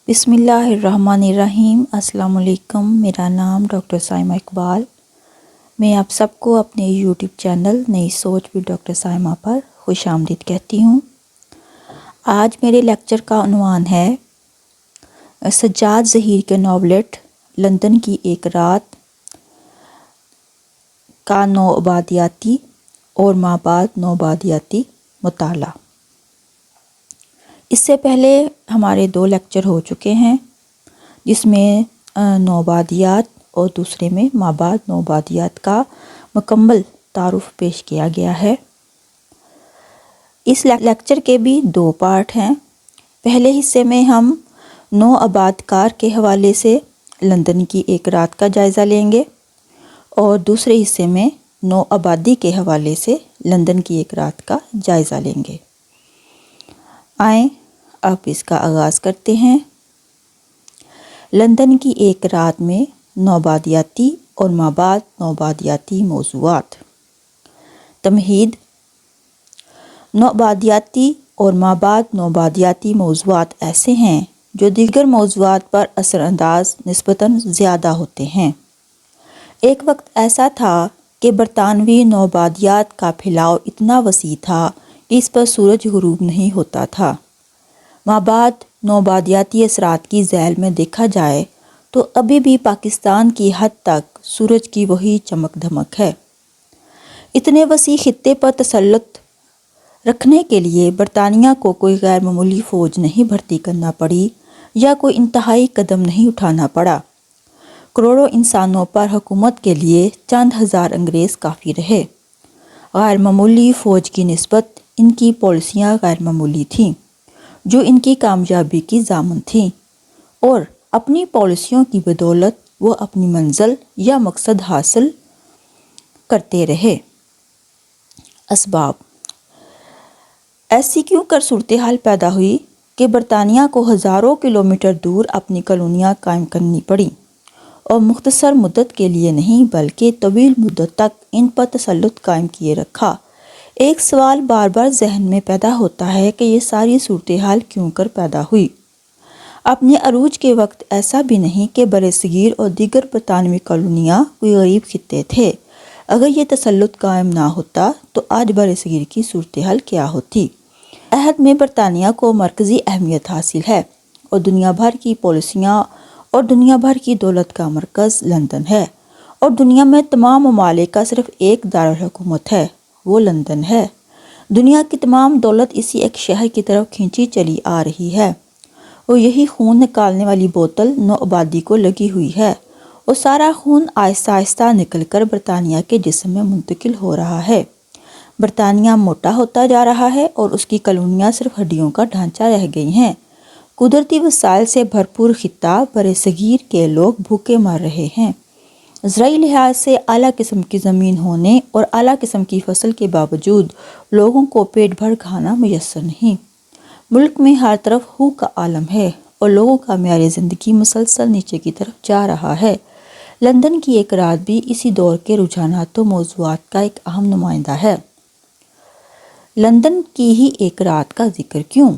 بسم اللہ الرحمن الرحیم۔ السلام علیکم، میرا نام ڈاکٹر سائمہ اقبال۔ میں آپ سب کو اپنے یوٹیوب چینل نئی سوچ بھی ڈاکٹر سائمہ پر خوش آمدید کہتی ہوں۔ آج میرے لیکچر کا عنوان ہے سجاد ظہیر کے ناولٹ لندن کی ایک رات کا نوآبادیاتی اور مابعد نوآبادیاتی مطالعہ۔ اس سے پہلے ہمارے 2 لیکچر ہو چکے ہیں، جس میں نوآبادیات اور دوسرے میں مابعد نوآبادیات کا مکمل تعارف پیش کیا گیا ہے۔ اس لیکچر کے بھی 2 پارٹ ہیں۔ پہلے حصے میں ہم نوآبادکار کے حوالے سے لندن کی ایک رات کا جائزہ لیں گے اور دوسرے حصے میں نوآبادی کے حوالے سے لندن کی ایک رات کا جائزہ لیں گے۔ آئیں اب اس کا آغاز کرتے ہیں۔ لندن کی ایک رات میں نوآبادیاتی اور مابعد نوآبادیاتی موضوعات۔ تمہید: نوآبادیاتی اور مابعد نوآبادیاتی موضوعات ایسے ہیں جو دیگر موضوعات پر اثر انداز نسبتاً زیادہ ہوتے ہیں۔ ایک وقت ایسا تھا کہ برطانوی نوآبادیات کا پھیلاؤ اتنا وسیع تھا کہ اس پر سورج غروب نہیں ہوتا تھا۔ مابعد نوآبادیاتی اثرات کی ذیل میں دیکھا جائے تو ابھی بھی پاکستان کی حد تک سورج کی وہی چمک دھمک ہے۔ اتنے وسیع خطے پر تسلط رکھنے کے لیے برطانیہ کو کوئی غیر معمولی فوج نہیں بھرتی کرنا پڑی یا کوئی انتہائی قدم نہیں اٹھانا پڑا۔ کروڑوں انسانوں پر حکومت کے لیے چند ہزار انگریز کافی رہے۔ غیر معمولی فوج کی نسبت ان کی پالیسیاں غیر معمولی تھیں جو ان کی کامیابی کی ضامن تھیں، اور اپنی پالیسیوں کی بدولت وہ اپنی منزل یا مقصد حاصل کرتے رہے۔ اسباب: ایسی کیوں کر صورتحال پیدا ہوئی کہ برطانیہ کو ہزاروں کلومیٹر دور اپنی کالونیاں قائم کرنی پڑیں، اور مختصر مدت کے لیے نہیں بلکہ طویل مدت تک ان پر تسلط قائم کیے رکھا؟ ایک سوال بار بار ذہن میں پیدا ہوتا ہے کہ یہ ساری صورتحال کیوں کر پیدا ہوئی؟ اپنے عروج کے وقت ایسا بھی نہیں کہ برصغیر اور دیگر برطانوی کالونیاں کوئی غریب خطے تھے۔ اگر یہ تسلط قائم نہ ہوتا تو آج برصغیر کی صورتحال کیا ہوتی؟ عہد میں برطانیہ کو مرکزی اہمیت حاصل ہے، اور دنیا بھر کی پالیسیاں اور دنیا بھر کی دولت کا مرکز لندن ہے، اور دنیا میں تمام ممالک کا صرف ایک دارالحکومت ہے، وہ لندن ہے۔ دنیا کی تمام دولت اسی ایک شہر کی طرف کھینچی چلی آ رہی ہے، اور یہی خون نکالنے والی بوتل نوآبادی کو لگی ہوئی ہے، اور سارا خون آہستہ آہستہ نکل کر برطانیہ کے جسم میں منتقل ہو رہا ہے۔ برطانیہ موٹا ہوتا جا رہا ہے اور اس کی کالونیاں صرف ہڈیوں کا ڈھانچہ رہ گئی ہیں۔ قدرتی وسائل سے بھرپور خطہ برصغیر کے لوگ بھوکے مر رہے ہیں۔ زرعی لحاظ سے اعلیٰ قسم کی زمین ہونے اور اعلیٰ قسم کی فصل کے باوجود لوگوں کو پیٹ بھر کھانا میسر نہیں۔ ملک میں ہر طرف خوف کا عالم ہے اور لوگوں کا معیار زندگی مسلسل نیچے کی طرف جا رہا ہے۔ لندن کی ایک رات بھی اسی دور کے رجحانات و موضوعات کا ایک اہم نمائندہ ہے۔ لندن کی ہی ایک رات کا ذکر کیوں؟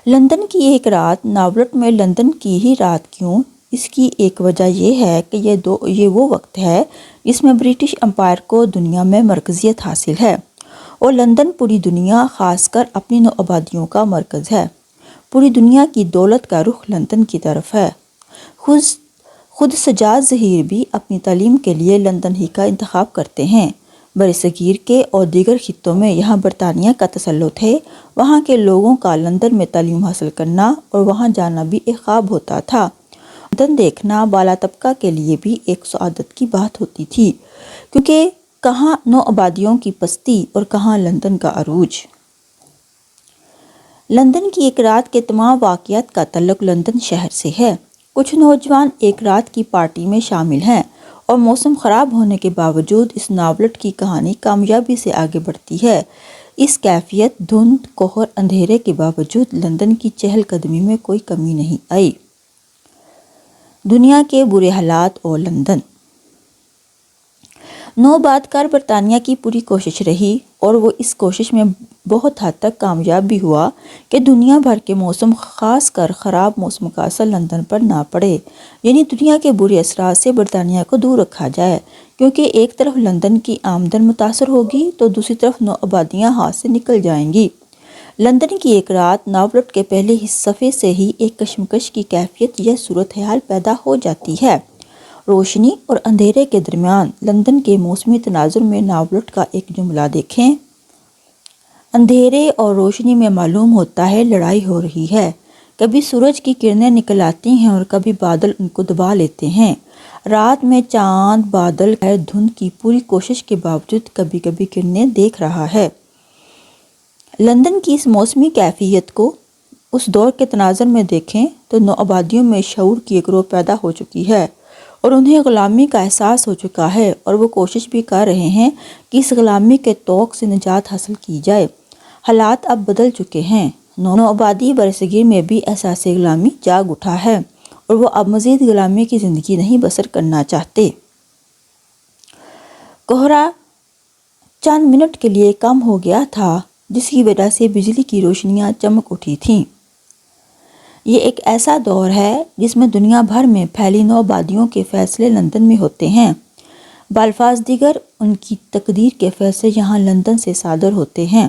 لندن کی ایک رات ناولٹ میں لندن کی ہی رات کیوں؟ اس کی ایک وجہ یہ ہے کہ یہ وہ وقت ہے جس میں برٹش امپائر کو دنیا میں مرکزیت حاصل ہے، اور لندن پوری دنیا خاص کر اپنی نوآبادیوں کا مرکز ہے۔ پوری دنیا کی دولت کا رخ لندن کی طرف ہے۔ خود سجاد ظہیر بھی اپنی تعلیم کے لیے لندن ہی کا انتخاب کرتے ہیں۔ برصغیر کے اور دیگر خطوں میں یہاں برطانیہ کا تسلط ہے، وہاں کے لوگوں کا لندن میں تعلیم حاصل کرنا اور وہاں جانا بھی ایک خواب ہوتا تھا۔ لندن دیکھنا بالا طبقہ کے لیے بھی ایک سعادت کی بات ہوتی تھی، کیونکہ کہاں نوآبادیوں کی پستی اور کہاں لندن کا عروج۔ لندن کی ایک رات کے تمام واقعات کا تعلق لندن شہر سے ہے۔ کچھ نوجوان ایک رات کی پارٹی میں شامل ہیں، اور موسم خراب ہونے کے باوجود اس ناولٹ کی کہانی کامیابی سے آگے بڑھتی ہے۔ اس کیفیت، دھند، کوہر، اندھیرے کے باوجود لندن کی چہل قدمی میں کوئی کمی نہیں آئی۔ دنیا کے برے حالات اور لندن۔ نوآباد کار برطانیہ کی پوری کوشش رہی اور وہ اس کوشش میں بہت حد تک کامیاب بھی ہوا کہ دنیا بھر کے موسم خاص کر خراب موسم کا اثر لندن پر نہ پڑے، یعنی دنیا کے برے اثرات سے برطانیہ کو دور رکھا جائے، کیونکہ ایک طرف لندن کی آمدن متاثر ہوگی تو دوسری طرف نوآبادیاں ہاتھ سے نکل جائیں گی۔ لندن کی ایک رات ناولٹ کے پہلے صفحے سے ہی ایک کشمکش کی کیفیت یا صورتحال پیدا ہو جاتی ہے۔ روشنی اور اندھیرے کے درمیان لندن کے موسمی تناظر میں ناولٹ کا ایک جملہ دیکھیں۔ اندھیرے اور روشنی میں معلوم ہوتا ہے لڑائی ہو رہی ہے، کبھی سورج کی کرنیں نکل آتی ہیں اور کبھی بادل ان کو دبا لیتے ہیں۔ رات میں چاند بادل دھند کی پوری کوشش کے باوجود کبھی کبھی کرنیں دیکھ رہا ہے۔ لندن کی اس موسمی کیفیت کو اس دور کے تناظر میں دیکھیں تو نوآبادیوں میں شعور کی ایک روح پیدا ہو چکی ہے اور انہیں غلامی کا احساس ہو چکا ہے، اور وہ کوشش بھی کر رہے ہیں کہ اس غلامی کے طوق سے نجات حاصل کی جائے۔ حالات اب بدل چکے ہیں، نوآبادی برصغیر میں بھی احساس غلامی جاگ اٹھا ہے اور وہ اب مزید غلامی کی زندگی نہیں بسر کرنا چاہتے۔ کوہرا چند منٹ کے لیے کم ہو گیا تھا، جس کی وجہ سے بجلی کی روشنیاں چمک اٹھی تھیں۔ یہ ایک ایسا دور ہے جس میں دنیا بھر میں پھیلی نوآبادیوں کے فیصلے لندن میں ہوتے ہیں، بالفاظ دیگر ان کی تقدیر کے فیصلے یہاں لندن سے صادر ہوتے ہیں۔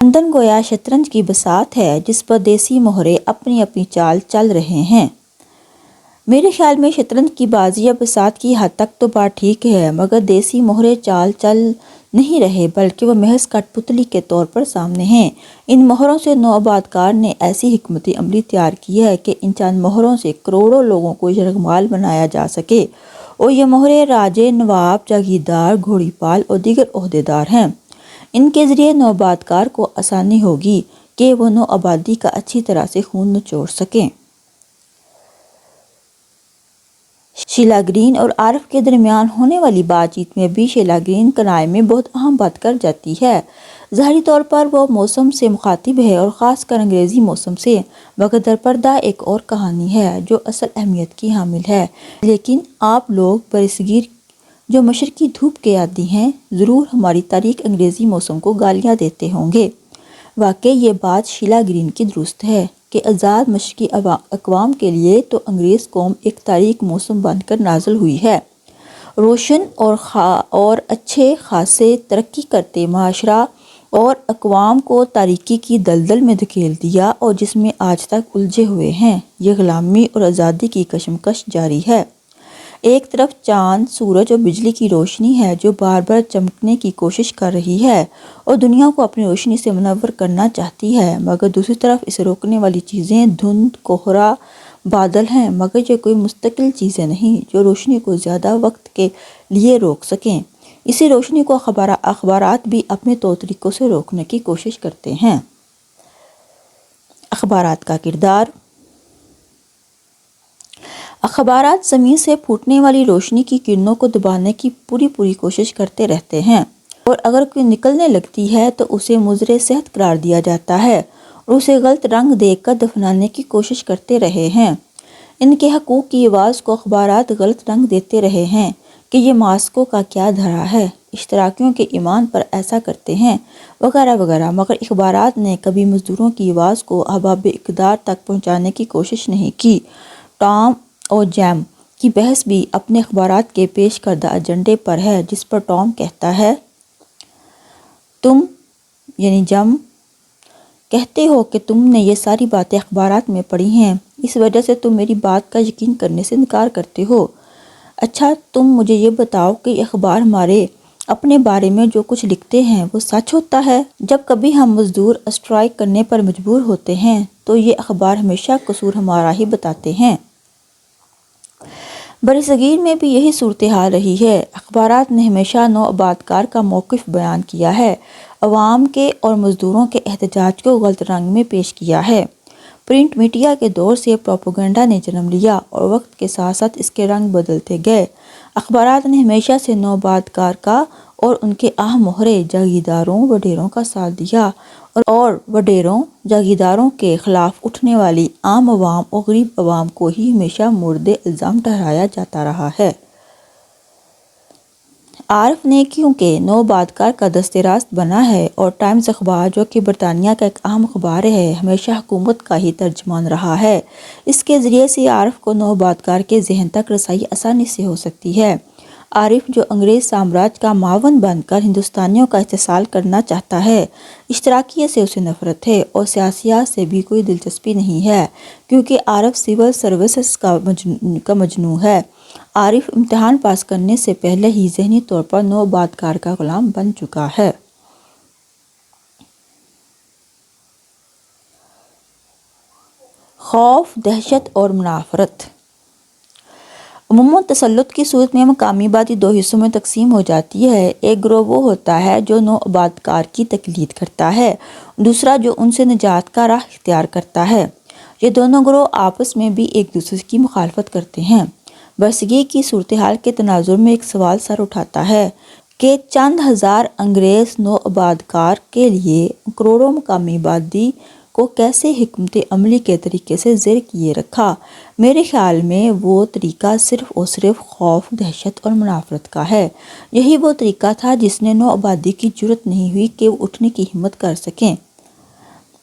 لندن گویا شطرنج کی بساط ہے جس پر دیسی مہرے اپنی اپنی چال چل رہے ہیں۔ میرے خیال میں شطرنج کی بازی یا بساط کی حد تک تو بات ٹھیک ہے، مگر دیسی مہرے چال چل نہیں رہے بلکہ وہ محض کٹ پتلی کے طور پر سامنے ہیں۔ ان مہروں سے نوآباد کار نے ایسی حکمت عملی تیار کی ہے کہ ان چند مہروں سے کروڑوں لوگوں کو یرغمال بنایا جا سکے، اور یہ مہرے راجے، نواب، جاگیردار، گھوڑی پال اور دیگر عہدیدار ہیں۔ ان کے ذریعے نوآباد کار کو آسانی ہوگی کہ وہ نوآبادی کا اچھی طرح سے خون نچوڑ سکیں۔ شیلا گرین اور عارف کے درمیان ہونے والی بات چیت میں بھی شیلا گرین کنائے میں بہت اہم بات کر جاتی ہے۔ ظاہری طور پر وہ موسم سے مخاطب ہے اور خاص کر انگریزی موسم سے، مگر درپردہ ایک اور کہانی ہے جو اصل اہمیت کی حامل ہے۔ لیکن آپ لوگ برصغیر جو مشرقی دھوپ کے عادی ہیں ضرور ہماری تاریک انگریزی موسم کو گالیاں دیتے ہوں گے۔ واقعی یہ بات شیلا گرین کی درست ہے کہ آزاد مشرقی اقوام کے لیے تو انگریز قوم ایک تاریک موسم بن کر نازل ہوئی ہے۔ روشن اور اچھے خاصے ترقی کرتے معاشرہ اور اقوام کو تاریکی کی دلدل میں دھکیل دیا اور جس میں آج تک الجھے ہوئے ہیں۔ یہ غلامی اور آزادی کی کشمکش جاری ہے۔ ایک طرف چاند، سورج اور بجلی کی روشنی ہے جو بار بار چمکنے کی کوشش کر رہی ہے اور دنیا کو اپنی روشنی سے منور کرنا چاہتی ہے، مگر دوسری طرف اسے روکنے والی چیزیں دھند، کوہرا، بادل ہیں، مگر یہ کوئی مستقل چیزیں نہیں جو روشنی کو زیادہ وقت کے لیے روک سکیں۔ اسی روشنی کو اخبارات بھی اپنے طور طریقوں سے روکنے کی کوشش کرتے ہیں۔ اخبارات کا کردار۔ اخبارات زمین سے پھوٹنے والی روشنی کی کرنوں کو دبانے کی پوری کوشش کرتے رہتے ہیں، اور اگر کوئی نکلنے لگتی ہے تو اسے مضر صحت قرار دیا جاتا ہے اور اسے غلط رنگ دے کر دفنانے کی کوشش کرتے رہے ہیں۔ ان کے حقوق کی آواز کو اخبارات غلط رنگ دیتے رہے ہیں کہ یہ ماسکو کا کیا دھرا ہے، اشتراکیوں کے ایمان پر ایسا کرتے ہیں، وغیرہ وغیرہ، مگر اخبارات نے کبھی مزدوروں کی آواز کو احباب اقتدار تک پہنچانے کی کوشش نہیں کی۔ ٹام اور جیم کی بحث بھی اپنے اخبارات کے پیش کردہ ایجنڈے پر ہے، جس پر ٹام کہتا ہے، تم یعنی جم کہتے ہو کہ تم نے یہ ساری باتیں اخبارات میں پڑھی ہیں، اس وجہ سے تم میری بات کا یقین کرنے سے انکار کرتے ہو۔ اچھا تم مجھے یہ بتاؤ کہ یہ اخبار ہمارے اپنے بارے میں جو کچھ لکھتے ہیں وہ سچ ہوتا ہے؟ جب کبھی ہم مزدور اسٹرائک کرنے پر مجبور ہوتے ہیں تو یہ اخبار ہمیشہ قصور ہمارا ہی بتاتے ہیں۔ برصغیر میں بھی یہی صورتحال رہی ہے۔ اخبارات نے ہمیشہ نوآباد کار کا موقف بیان کیا ہے، عوام کے اور مزدوروں کے احتجاج کو غلط رنگ میں پیش کیا ہے۔ پرنٹ میڈیا کے دور سے پروپیگنڈا نے جنم لیا اور وقت کے ساتھ ساتھ اس کے رنگ بدلتے گئے۔ اخبارات نے ہمیشہ سے نوآباد کار کا اور ان کے اہم مہرے جاگیرداروں، وڈیروں کا ساتھ دیا اور وڈیروں، جاگیرداروں کے خلاف اٹھنے والی عام عوام اور غریب عوام کو ہی ہمیشہ مورد الزام ٹھہرایا جاتا رہا ہے۔ عارف نے کیونکہ نو بادکار کا دست راست بنا ہے اور ٹائمز اخبار جو کہ برطانیہ کا ایک اہم اخبار ہے ہمیشہ حکومت کا ہی ترجمان رہا ہے، اس کے ذریعے سے عارف کو نو بادکار کے ذہن تک رسائی آسانی سے ہو سکتی ہے۔ عارف جو انگریز سامراج کا معاون بن کر ہندوستانیوں کا استحصال کرنا چاہتا ہے، اشتراکیت سے اسے نفرت ہے اور سیاسیات سے بھی کوئی دلچسپی نہیں ہے کیونکہ عارف سول سروسز کا مجنوں ہے۔ عارف امتحان پاس کرنے سے پہلے ہی ذہنی طور پر نو بادکار کا غلام بن چکا ہے۔ خوف، دہشت اور منافرت۔ عموماً تسلط کی صورت میں مقامی آبادی دو حصوں میں تقسیم ہو جاتی ہے۔ ایک گروہ وہ ہوتا ہے جو نو آبادکار کی تقلید کرتا ہے، دوسرا جو ان سے نجات کا راہ اختیار کرتا ہے۔ یہ دونوں گروہ آپس میں بھی ایک دوسرے کی مخالفت کرتے ہیں۔ برصغیر کی صورتحال کے تناظر میں ایک سوال سر اٹھاتا ہے کہ چند ہزار انگریز نو آبادکار کے لیے کروڑوں مقامی آبادی کو کیسے حکمت عملی کے طریقے سے زیر کیے رکھا۔ میرے خیال میں وہ طریقہ صرف اور صرف خوف، دہشت اور منافرت کا ہے۔ یہی وہ طریقہ تھا جس نے نو آبادی کی جرأت نہیں ہوئی کہ وہ اٹھنے کی ہمت کر سکیں۔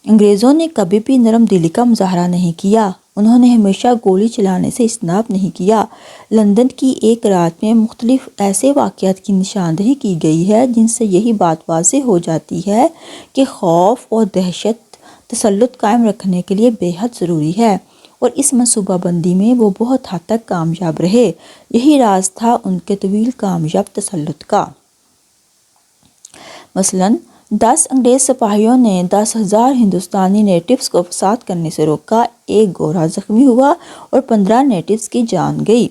انگریزوں نے کبھی بھی نرم دلی کا مظاہرہ نہیں کیا، انہوں نے ہمیشہ گولی چلانے سے اجتناب نہیں کیا۔ لندن کی ایک رات میں مختلف ایسے واقعات کی نشاندہی کی گئی ہے جن سے یہی بات واضح ہو جاتی ہے کہ خوف اور دہشت تسلط قائم رکھنے کے لیے بے حد ضروری ہے، اور اس منصوبہ بندی میں وہ بہت حد تک کامیاب رہے۔ یہی راز تھا ان کے طویل کامیاب تسلط کا۔ مثلاً 10 انگریز سپاہیوں نے 10,000 ہندوستانی نیٹوز کو فساد کرنے سے روکا، ایک گورا زخمی ہوا اور 15 نیٹوز کی جان گئی۔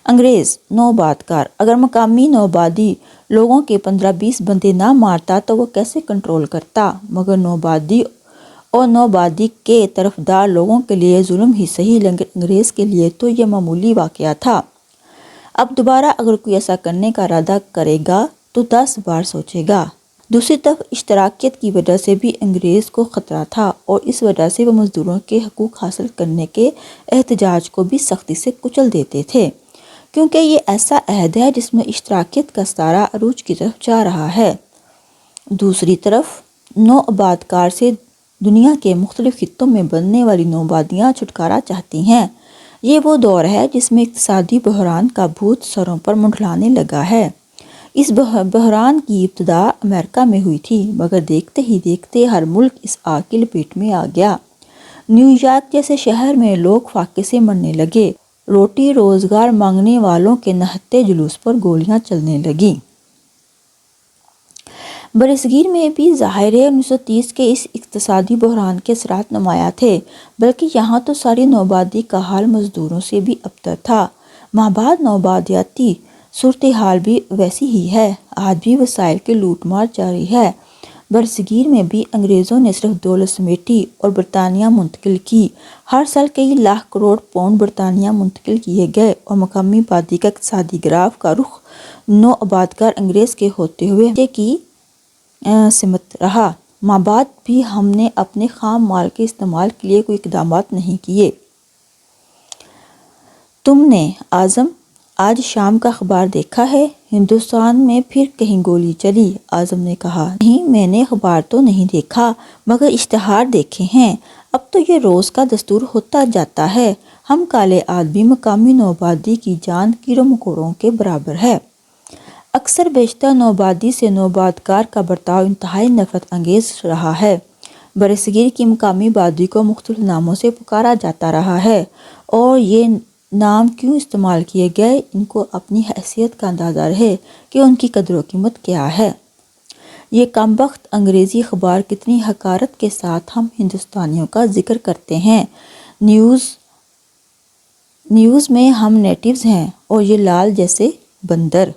انگریز نو آبادکار اگر مقامی نو آبادی لوگوں کے 15-20 بندے نہ مارتا تو وہ کیسے کنٹرول کرتا؟ مگر نو آبادی اور نو آبادی کے طرفدار لوگوں کے لیے ظلم ہی صحیح، لیکن انگریز کے لیے تو یہ معمولی واقعہ تھا۔ اب دوبارہ اگر کوئی ایسا کرنے کا ارادہ کرے گا تو 10 بار سوچے گا۔ دوسری طرف اشتراکیت کی وجہ سے بھی انگریز کو خطرہ تھا اور اس وجہ سے وہ مزدوروں کے حقوق حاصل کرنے کے احتجاج کو بھی سختی سے کچل دیتے تھے، کیونکہ یہ ایسا عہد ہے جس میں اشتراکیت کا ستارہ عروج کی طرف جا رہا ہے۔ دوسری طرف نو آبادکار سے دنیا کے مختلف خطوں میں بننے والی نو آبادیاں چھٹکارا چاہتی ہیں۔ یہ وہ دور ہے جس میں اقتصادی بحران کا بھوت سروں پر منڈلانے لگا ہے۔ اس بحران کی ابتدا امریکہ میں ہوئی تھی، مگر دیکھتے ہی دیکھتے ہر ملک اس آگ کی لپیٹ میں آ گیا۔ نیو یارک جیسے شہر میں لوگ فاقے سے مرنے لگے، روٹی روزگار مانگنے والوں کے نہتے جلوس پر گولیاں چلنے لگیں۔ برصغیر میں بھی ظاہر ہے 1930 کے اس اقتصادی بحران کے اثرات نمایاں تھے، بلکہ یہاں تو ساری نو آبادی کا حال مزدوروں سے بھی ابتر تھا۔ مابعد نو آبادیاتی صورتحال بھی ویسی ہی ہے، آج بھی وسائل کی لوٹ مار جاری ہے۔ برصغیر میں بھی انگریزوں نے صرف دولت سمیٹی اور برطانیہ منتقل کی۔ ہر سال کئی لاکھ کروڑ پاؤنڈ برطانیہ منتقل کیے گئے اور مقامی آبادی کا اقتصادی گراف کا رخ نو آبادکار انگریز کے ہوتے ہوئے کی سمت رہا۔ مابعد بھی ہم نے اپنے خام مال کے استعمال کے لیے کوئی اقدامات نہیں کیے۔ تم نے اعظم آج شام کا اخبار دیکھا ہے؟ ہندوستان میں پھر کہیں گولی چلی؟ اعظم نے کہا، نہیں، میں نے اخبار تو نہیں دیکھا مگر اشتہار دیکھے ہیں۔ اب تو یہ روز کا دستور ہوتا جاتا ہے۔ ہم کالے آدمی مقامی نو آبادی کی جان کیڑوں مکوڑوں کے برابر ہے۔ اکثر بیشتر نو آبادی سے نو آبادکار کا برتاؤ انتہائی نفرت انگیز رہا ہے۔ برصغیر کی مقامی آبادی کو مختلف ناموں سے پکارا جاتا رہا ہے، اور یہ نام کیوں استعمال کیے گئے ان کو اپنی حیثیت کا اندازہ رہے کہ ان کی قدر و قیمت کیا ہے۔ یہ کمبخت انگریزی اخبار کتنی حقارت کے ساتھ ہم ہندوستانیوں کا ذکر کرتے ہیں۔ نیوز میں ہم نیٹوز ہیں اور یہ لال جیسے بندر۔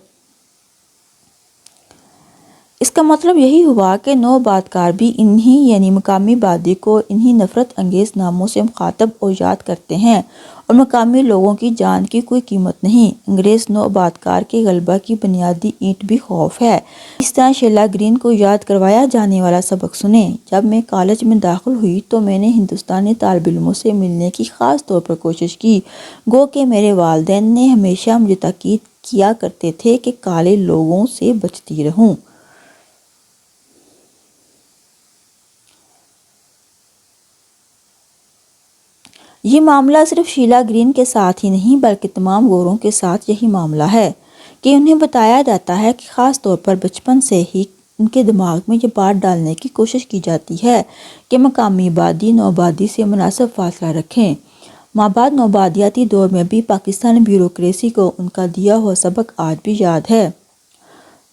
اس کا مطلب یہی ہوا کہ نو آبادکار بھی انہی یعنی مقامی آبادی کو انہی نفرت انگیز ناموں سے مخاطب اور یاد کرتے ہیں، اور مقامی لوگوں کی جان کی کوئی قیمت نہیں۔ انگریز نو آبادکار کے غلبہ کی بنیادی اینٹ بھی خوف ہے۔ اس طرح شیلا گرین کو یاد کروایا جانے والا سبق سنیں۔ جب میں کالج میں داخل ہوئی تو میں نے ہندوستانی طالب علموں سے ملنے کی خاص طور پر کوشش کی، گو کہ میرے والدین نے ہمیشہ مجھے تاکید کیا کرتے تھے کہ کالے لوگوں سے بچتی رہوں۔ یہ معاملہ صرف شیلا گرین کے ساتھ ہی نہیں بلکہ تمام گوروں کے ساتھ یہی معاملہ ہے کہ انہیں بتایا جاتا ہے کہ خاص طور پر بچپن سے ہی ان کے دماغ میں یہ بات ڈالنے کی کوشش کی جاتی ہے کہ مقامی آبادی نوآبادی سے مناسب فاصلہ رکھیں۔ مابعد نوآبادیاتی دور میں بھی پاکستانی بیوروکریسی کو ان کا دیا ہوا سبق آج بھی یاد ہے۔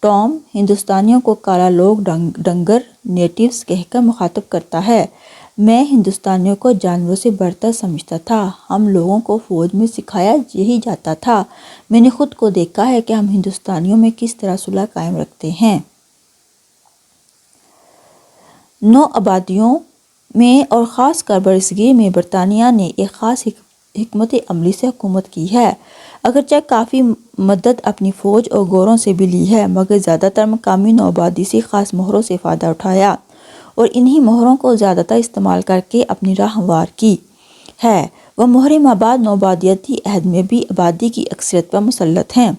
ٹام ہندوستانیوں کو کالا لوگ ڈنگر نیٹیوز کہہ کر مخاطب کرتا ہے۔ میں ہندوستانیوں کو جانوروں سے برتر سمجھتا تھا۔ ہم لوگوں کو فوج میں سکھایا یہی جاتا تھا۔ میں نے خود کو دیکھا ہے کہ ہم ہندوستانیوں میں کس طرح صلح قائم رکھتے ہیں۔ نو آبادیوں میں اور خاص کر برصغیر میں برطانیہ نے ایک خاص حکمت عملی سے حکومت کی ہے۔ اگرچہ کافی مدد اپنی فوج اور گوروں سے بھی لی ہے مگر زیادہ تر مقامی نو آبادی سے خاص مہروں سے فائدہ اٹھایا اور انہی مہروں کو زیادہ تر استعمال کر کے اپنی راہ ہموار کی ہے۔ وہ مہریں مابعد نوآبادیاتی عہد میں بھی آبادی کی اکثریت پر مسلط ہیں۔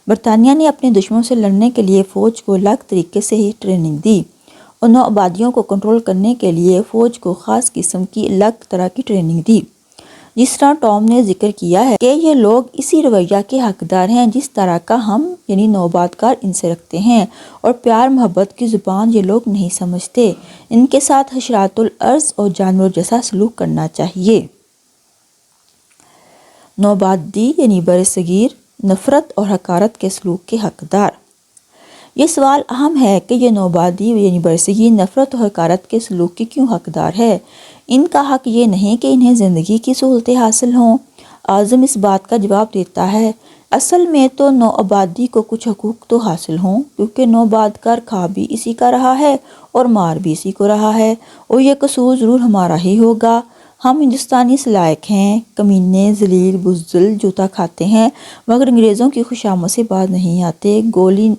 برطانیہ نے اپنے دشمنوں سے لڑنے کے لیے فوج کو الگ طریقے سے ہی ٹریننگ دی اور نو آبادیوں کو کنٹرول کرنے کے لیے فوج کو خاص قسم کی الگ طرح کی ٹریننگ دی۔ جس طرح ٹام نے ذکر کیا ہے کہ یہ لوگ اسی رویہ کے حقدار ہیں جس طرح کا ہم یعنی نوآبادکار ان سے رکھتے ہیں اور پیار محبت کی زبان یہ لوگ نہیں سمجھتے۔ ان کے ساتھ حشرات الارض اور جانوروں جیسا سلوک کرنا چاہیے۔ نوآبادی یعنی برصغیر نفرت اور حقارت کے سلوک کے حقدار۔ یہ سوال اہم ہے کہ یہ نوآبادی یعنی برصغیر نفرت اور حقارت کے سلوک کے کیوں حقدار ہے؟ ان کا حق یہ نہیں کہ انہیں زندگی کی سہولتیں حاصل ہوں۔ اعظم اس بات کا جواب دیتا ہے اصل میں تو نو آبادی کو کچھ حقوق تو حاصل ہوں کیونکہ نوآبادکار کھا بھی اسی کا رہا ہے اور مار بھی اسی کو رہا ہے اور یہ قصور ضرور ہمارا ہی ہوگا۔ ہم ہندوستانی اس لائق ہیں، کمینے ذلیل بزدل جوتا کھاتے ہیں مگر انگریزوں کی خوشامد سے باز نہیں آتے۔ گولی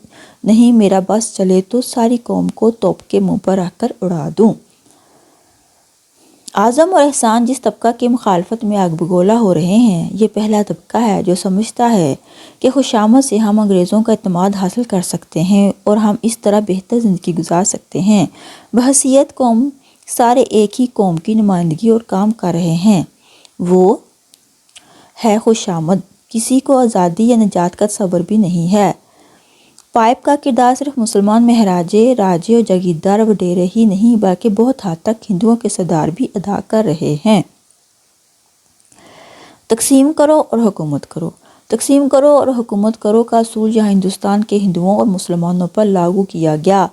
نہیں میرا بس چلے تو ساری قوم کو توپ کے منہ پر رکھ کر اڑا دوں۔ اعظم اور احسان جس طبقہ کی مخالفت میں آگ بگولا ہو رہے ہیں یہ پہلا طبقہ ہے جو سمجھتا ہے کہ خوشامد سے ہم انگریزوں کا اعتماد حاصل کر سکتے ہیں اور ہم اس طرح بہتر زندگی گزار سکتے ہیں۔ بحیثیت قوم سارے ایک ہی قوم کی نمائندگی اور کام کر رہے ہیں۔ وہ ہے خوشامد، کسی کو آزادی یا نجات کا تصور بھی نہیں ہے۔ پائپ کا کردار صرف مسلمان مہاراجے راجے اور جاگیردار وڈیرے ہی نہیں بلکہ بہت حد تک ہندوؤں کے سردار بھی ادا کر رہے ہیں۔ تقسیم کرو اور حکومت کرو۔ تقسیم کرو اور حکومت کرو کا اصول جہاں ہندوستان کے ہندوؤں اور مسلمانوں پر لاگو کیا گیا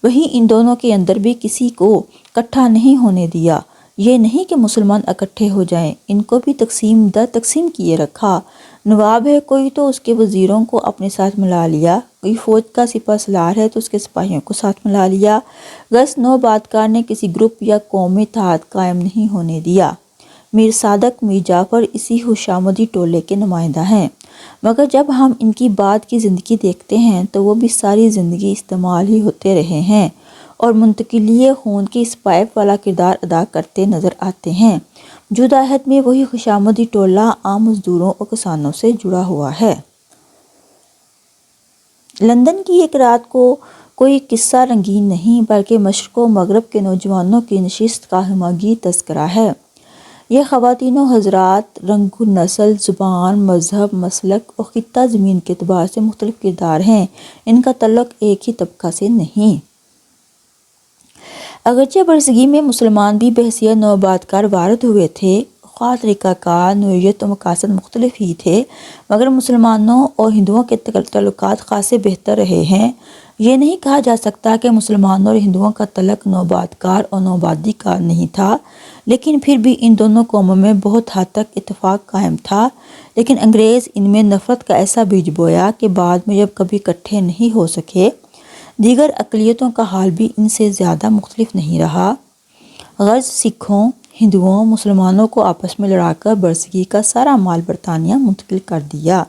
وہیں ان دونوں کے اندر بھی کسی کو اکٹھا نہیں ہونے دیا۔ یہ نہیں کہ مسلمان اکٹھے ہو جائیں، ان کو بھی تقسیم در تقسیم کیے رکھا۔ نواب ہے کوئی تو اس کے وزیروں کو اپنے ساتھ ملا لیا، کوئی فوج کا سپہ سالار ہے تو اس کے سپاہیوں کو ساتھ ملا لیا۔ غرض نوآبادکار نے کسی گروپ یا قوم میں اتحاد قائم نہیں ہونے دیا۔ میر صادق میر جعفر اسی خوشامدی ٹولے کے نمائندہ ہیں مگر جب ہم ان کی بعد کی زندگی دیکھتے ہیں تو وہ بھی ساری زندگی استعمال ہی ہوتے رہے ہیں اور منتقلی خون کے اس پائپ والا کردار ادا کرتے نظر آتے ہیں۔ موجودہ عہد میں وہی خوشامدی ٹولہ عام مزدوروں اور کسانوں سے جڑا ہوا ہے۔ لندن کی ایک رات کو کوئی قصہ رنگین نہیں بلکہ مشرق و مغرب کے نوجوانوں کی نشست کا ہمگیر تذکرہ ہے۔ یہ خواتین و حضرات رنگ و نسل، زبان، مذہب، مسلک اور خطہ زمین کے اعتبار سے مختلف کردار ہیں، ان کا تعلق ایک ہی طبقہ سے نہیں۔ اگرچہ برصغیر میں مسلمان بھی بحیثیت نوآبادکار وارد ہوئے تھے، خواہ طریقہ کار، نوعیت و مقاصد مختلف ہی تھے مگر مسلمانوں اور ہندوؤں کے تعلقات خاصے بہتر رہے ہیں۔ یہ نہیں کہا جا سکتا کہ مسلمانوں اور ہندوؤں کا تعلق نوآبادکار اور نوآبادی کا نہیں تھا لیکن پھر بھی ان دونوں قوموں میں بہت حد تک اتفاق قائم تھا۔ لیکن انگریز ان میں نفرت کا ایسا بیج بویا کہ بعد میں جب کبھی اکٹھے نہیں ہو سکے دیگر اقلیتوں کا حال بھی ان سے زیادہ مختلف نہیں رہا۔ غرض سکھوں، ہندوؤں، مسلمانوں کو آپس میں لڑا کر برصغیر کا سارا مال برطانیہ منتقل کر دیا۔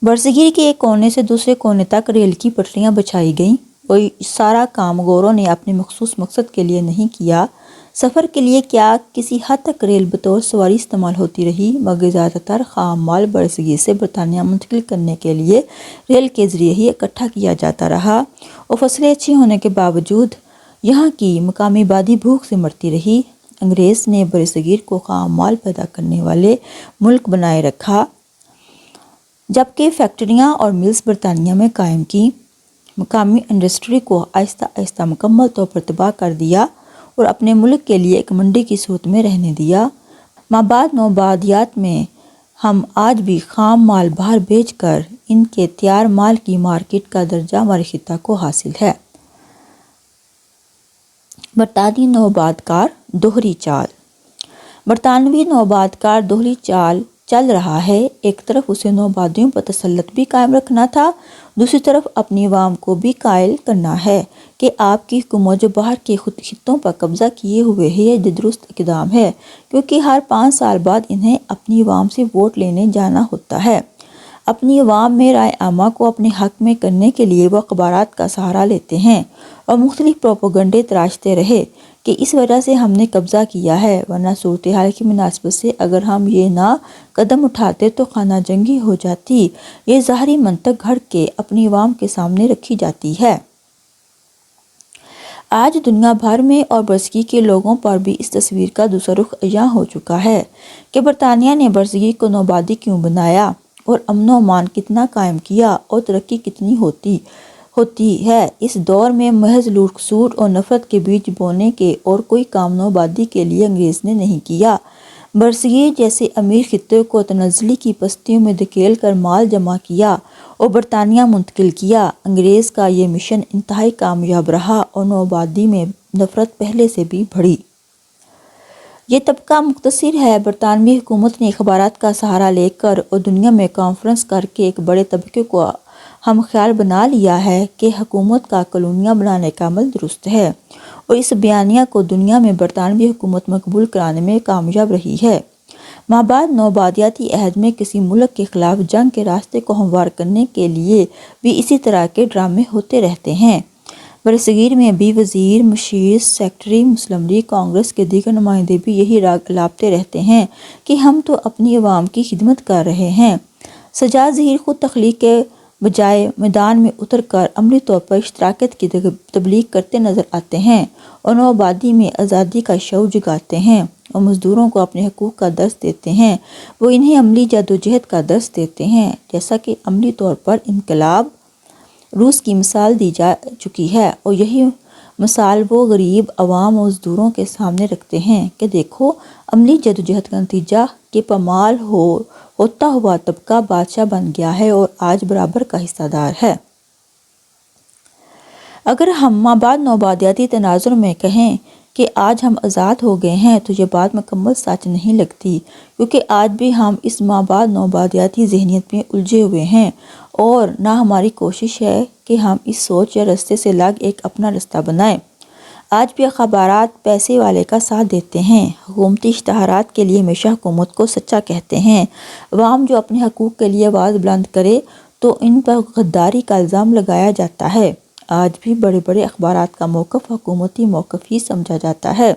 برصغیر کے ایک کونے سے دوسرے کونے تک ریل کی پٹریاں بچھائی گئیں اور سارا کام گوروں نے اپنے مخصوص مقصد کے لیے نہیں کیا۔ سفر کے لیے کیا کسی حد تک ریل بطور سواری استعمال ہوتی رہی، مگر زیادہ تر خام مال برصغیر سے برطانیہ منتقل کرنے کے لیے ریل کے ذریعے ہی اکٹھا کیا جاتا رہا، اور فصلیں اچھی ہونے کے باوجود یہاں کی مقامی آبادی بھوک سے مرتی رہی۔ انگریز نے برصغیر کو خام مال پیدا کرنے والے ملک بنائے رکھا، جبکہ فیکٹریاں اور ملز برطانیہ میں قائم کی، مقامی انڈسٹری کو آہستہ آہستہ مکمل طور پر تباہ کر دیا اور اپنے ملک کے لیے ایک منڈی کی صورت میں رہنے دیا۔ مابعد نوآبادیات میں ہم آج بھی خام مال باہر بھیج کر ان کے تیار مال کی مارکیٹ کا درجہ ہمارے خطہ کو حاصل ہے۔ برطانوی نوآبادکار دوہری چال۔ برطانوی نوآبادکار دوہری چال چل رہا ہے۔ ایک طرف اسے نوآبادیوں پر تسلط بھی قائم رکھنا تھا، دوسری طرف اپنی عوام کو بھی قائل کرنا ہے کہ آپ کی حکومت جو باہر کے خطوں پر قبضہ کیے ہوئے ہے یہ درست اقدام ہے، کیونکہ ہر 5 سال بعد انہیں اپنی عوام سے ووٹ لینے جانا ہوتا ہے۔ اپنی عوام میں رائے عامہ کو اپنے حق میں کرنے کے لیے وہ اخبارات کا سہارا لیتے ہیں اور مختلف پروپیگنڈے تراشتے رہے کہ اس وجہ سے ہم نے قبضہ کیا ہے، ورنہ صورتحال کی مناسبت سے اگر ہم یہ نہ قدم اٹھاتے تو خانہ جنگی ہو جاتی۔ یہ ظاہری منطق گھڑ کے اپنی عوام کے سامنے رکھی جاتی ہے۔ آج دنیا بھر میں اور برصغیر کے لوگوں پر بھی اس تصویر کا دوسرا رخ عیاں ہو چکا ہے کہ برطانیہ نے برصغیر کو نوآبادی کیوں بنایا اور امن و امان کتنا قائم کیا اور ترقی کتنی ہوتی ہے۔ اس دور میں محض لوٹ کھسوٹ اور نفرت کے بیج بونے کے اور کوئی کام نوآبادی کے لیے انگریز نے نہیں کیا۔ برصغیر جیسے امیر خطے کو تنزلی کی پستیوں میں دھکیل کر مال جمع کیا اور برطانیہ منتقل کیا۔ انگریز کا یہ مشن انتہائی کامیاب رہا اور نوآبادی میں نفرت پہلے سے بھی بڑھی۔ یہ طبقہ مختصر ہے۔ برطانوی حکومت نے اخبارات کا سہارا لے کر اور دنیا میں کانفرنس کر کے ایک بڑے طبقے کو ہم خیال بنا لیا ہے کہ حکومت کا کالونیاں بنانے کا عمل درست ہے، اور اس بیانیہ کو دنیا میں برطانوی حکومت مقبول کرانے میں کامیاب رہی ہے۔ مابعد نوآبادیاتی عہد میں کسی ملک کے خلاف جنگ کے راستے کو ہموار کرنے کے لیے بھی اسی طرح کے ڈرامے ہوتے رہتے ہیں۔ برصغیر میں بھی وزیر، مشیر، سیکرٹری مسلم لیگ کانگریس کے دیگر نمائندے بھی یہی راگ الاپتے رہتے ہیں کہ ہم تو اپنی عوام کی خدمت کر رہے ہیں۔ سجاد ظہیر خود تخلیق کے بجائے میدان میں اتر کر عملی طور پر اشتراکیت کی تبلیغ کرتے نظر آتے ہیں اور نوآبادی میں آزادی کا شعور جگاتے ہیں اور مزدوروں کو اپنے حقوق کا درس دیتے ہیں۔ وہ انہیں عملی جدوجہد کا درس دیتے ہیں، جیسا کہ عملی طور پر انقلاب روس کی مثال دی جا چکی ہے، اور یہی مثال وہ غریب عوام اور مزدوروں کے سامنے رکھتے ہیں کہ دیکھو عملی جدوجہد کا نتیجہ کہ پامال ہوتا ہوا طبقہ بادشاہ بن گیا ہے اور آج برابر کا حصہ دار ہے۔ اگر ہم مابعد نوآبادیاتی تناظر میں کہیں کہ آج ہم آزاد ہو گئے ہیں تو یہ بات مکمل سچ نہیں لگتی، کیونکہ آج بھی ہم اس مابعد نوآبادیاتی ذہنیت میں الجھے ہوئے ہیں، اور نہ ہماری کوشش ہے کہ ہم اس سوچ یا رستے سے الگ ایک اپنا رستہ بنائیں۔ آج بھی اخبارات پیسے والے کا ساتھ دیتے ہیں، حکومتی اشتہارات کے لیے ہمیشہ حکومت کو سچا کہتے ہیں۔ عوام جو اپنے حقوق کے لیے آواز بلند کرے تو ان پر غداری کا الزام لگایا جاتا ہے۔ آج بھی بڑے بڑے اخبارات کا موقف حکومتی موقف ہی سمجھا جاتا ہے۔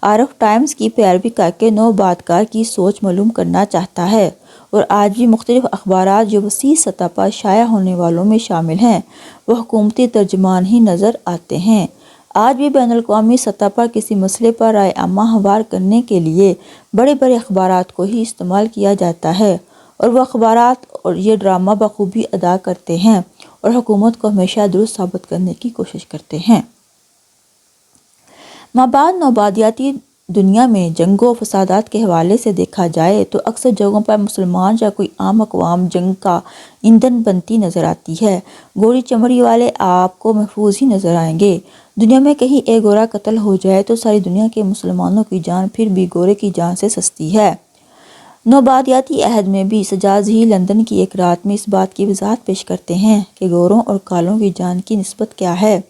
آف ٹائمز کی پیروی کر کے نوآبادکار کی سوچ معلوم کرنا چاہتا ہے، اور آج بھی مختلف اخبارات جو وسیع سطح پر شائع ہونے والوں میں شامل ہیں وہ حکومتی ترجمان ہی نظر آتے ہیں۔ آج بھی بین الاقوامی سطح پر کسی مسئلے پر رائے عامہ ہموار کرنے کے لیے بڑے بڑے اخبارات کو ہی استعمال کیا جاتا ہے، اور وہ اخبارات اور یہ ڈرامہ بخوبی ادا کرتے ہیں اور حکومت کو ہمیشہ درست ثابت کرنے کی کوشش کرتے ہیں۔ مابعد نوآبادیاتی دنیا میں جنگوں و فسادات کے حوالے سے دیکھا جائے تو اکثر جگہوں پر مسلمان یا کوئی عام اقوام جنگ کا ایندھن بنتی نظر آتی ہے۔ گوری چمڑی والے آپ کو محفوظ ہی نظر آئیں گے۔ دنیا میں کہیں ایک گورا قتل ہو جائے تو ساری دنیا کے مسلمانوں کی جان پھر بھی گورے کی جان سے سستی ہے۔ نوآبادیاتی عہد میں بھی سجاد ظہیر لندن کی ایک رات میں اس بات کی وضاحت پیش کرتے ہیں کہ گوروں اور کالوں کی جان کی نسبت کیا ہے۔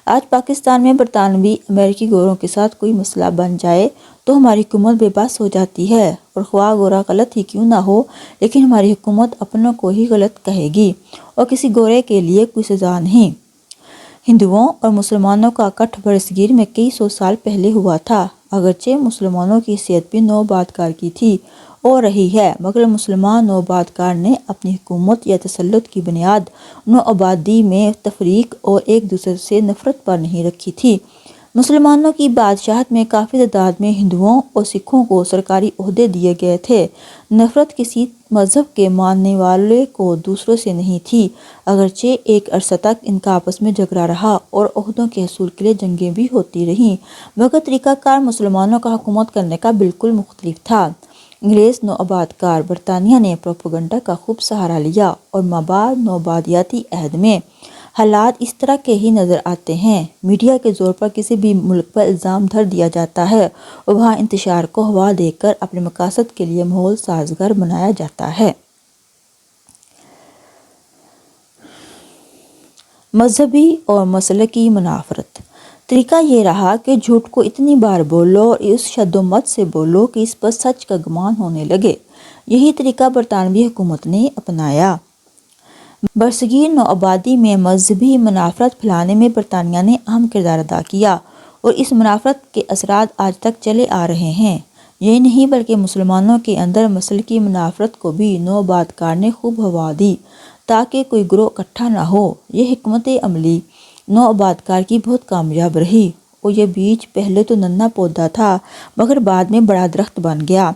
آج پاکستان میں برطانوی امریکی گوروں کے ساتھ کوئی مسئلہ بن جائے تو ہماری حکومت بے بس ہو جاتی ہے، اور خواہ گورا غلط ہی کیوں نہ ہو لیکن ہماری حکومت اپنوں کو ہی غلط کہے گی اور کسی گورے کے لیے کوئی سزا نہیں۔ ہندوؤں اور مسلمانوں کا کٹ برصغیر میں کئی سو سال پہلے ہوا تھا۔ اگرچہ مسلمانوں کی حیثیت بھی نوآبادکار کی تھی اور رہی ہے، مگر مسلمان نوآبادکار نے اپنی حکومت یا تسلط کی بنیاد نوآبادی میں تفریق اور ایک دوسرے سے نفرت پر نہیں رکھی تھی۔ مسلمانوں کی بادشاہت میں کافی تعداد میں ہندوؤں اور سکھوں کو سرکاری عہدے دیے گئے تھے۔ نفرت کسی مذہب کے ماننے والے کو دوسروں سے نہیں تھی، اگرچہ ایک عرصہ تک ان کا آپس میں جھگڑا رہا اور عہدوں کے حصول کے لیے جنگیں بھی ہوتی رہیں، مگر طریقہ کار مسلمانوں کا حکومت کرنے کا بالکل مختلف تھا۔ انگریز نوآبادکار برطانیہ نے پروپیگنڈا کا خوب سہارا لیا اور مابعد نوآبادیاتی عہد میں حالات اس طرح کے ہی نظر آتے ہیں۔ میڈیا کے زور پر کسی بھی ملک پر الزام دھر دیا جاتا ہے اور وہاں انتشار کو ہوا دے کر اپنے مقاصد کے لیے ماحول سازگار بنایا جاتا ہے۔ مذہبی اور مسلکی منافرت۔ طریقہ یہ رہا کہ جھوٹ کو اتنی بار بولو اور اس شد و مت سے بولو کہ اس پر سچ کا گمان ہونے لگے۔ یہی طریقہ برطانوی حکومت نے اپنایا۔ برصغیر نوآبادی میں مذہبی منافرت پھیلانے میں برطانیہ نے اہم کردار ادا کیا اور اس منافرت کے اثرات آج تک چلے آ رہے ہیں۔ یہی نہیں بلکہ مسلمانوں کے اندر مسلکی منافرت کو بھی نوآبادکار نے خوب ہوا دی تاکہ کوئی گروہ اکٹھا نہ ہو۔ یہ حکمت عملی نوآبادکار کی بہت کامیاب رہی اور یہ بیج پہلے تو ننھا پودا تھا مگر بعد میں بڑا درخت بن گیا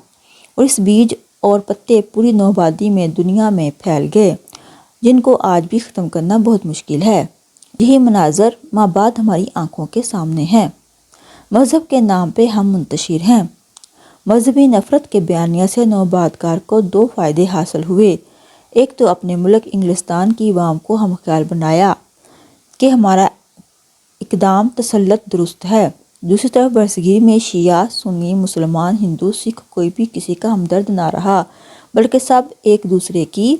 اور اس بیج اور پتے پوری نوآبادی میں دنیا میں پھیل گئے، جن کو آج بھی ختم کرنا بہت مشکل ہے۔ یہی مناظر مابعد ہماری آنکھوں کے سامنے ہے۔ مذہب کے نام پہ ہم منتشر ہیں۔ مذہبی نفرت کے بیانیہ سے نوآبادکار کو دو فائدے حاصل ہوئے۔ ایک تو اپنے ملک انگلستان کی عوام کو ہم خیال بنایا کہ ہمارا اقدام تسلط درست ہے، دوسری طرف برصغیر میں شیعہ، سنی، مسلمان، ہندو، سکھ کوئی بھی کسی کا ہمدرد نہ رہا، بلکہ سب ایک دوسرے کی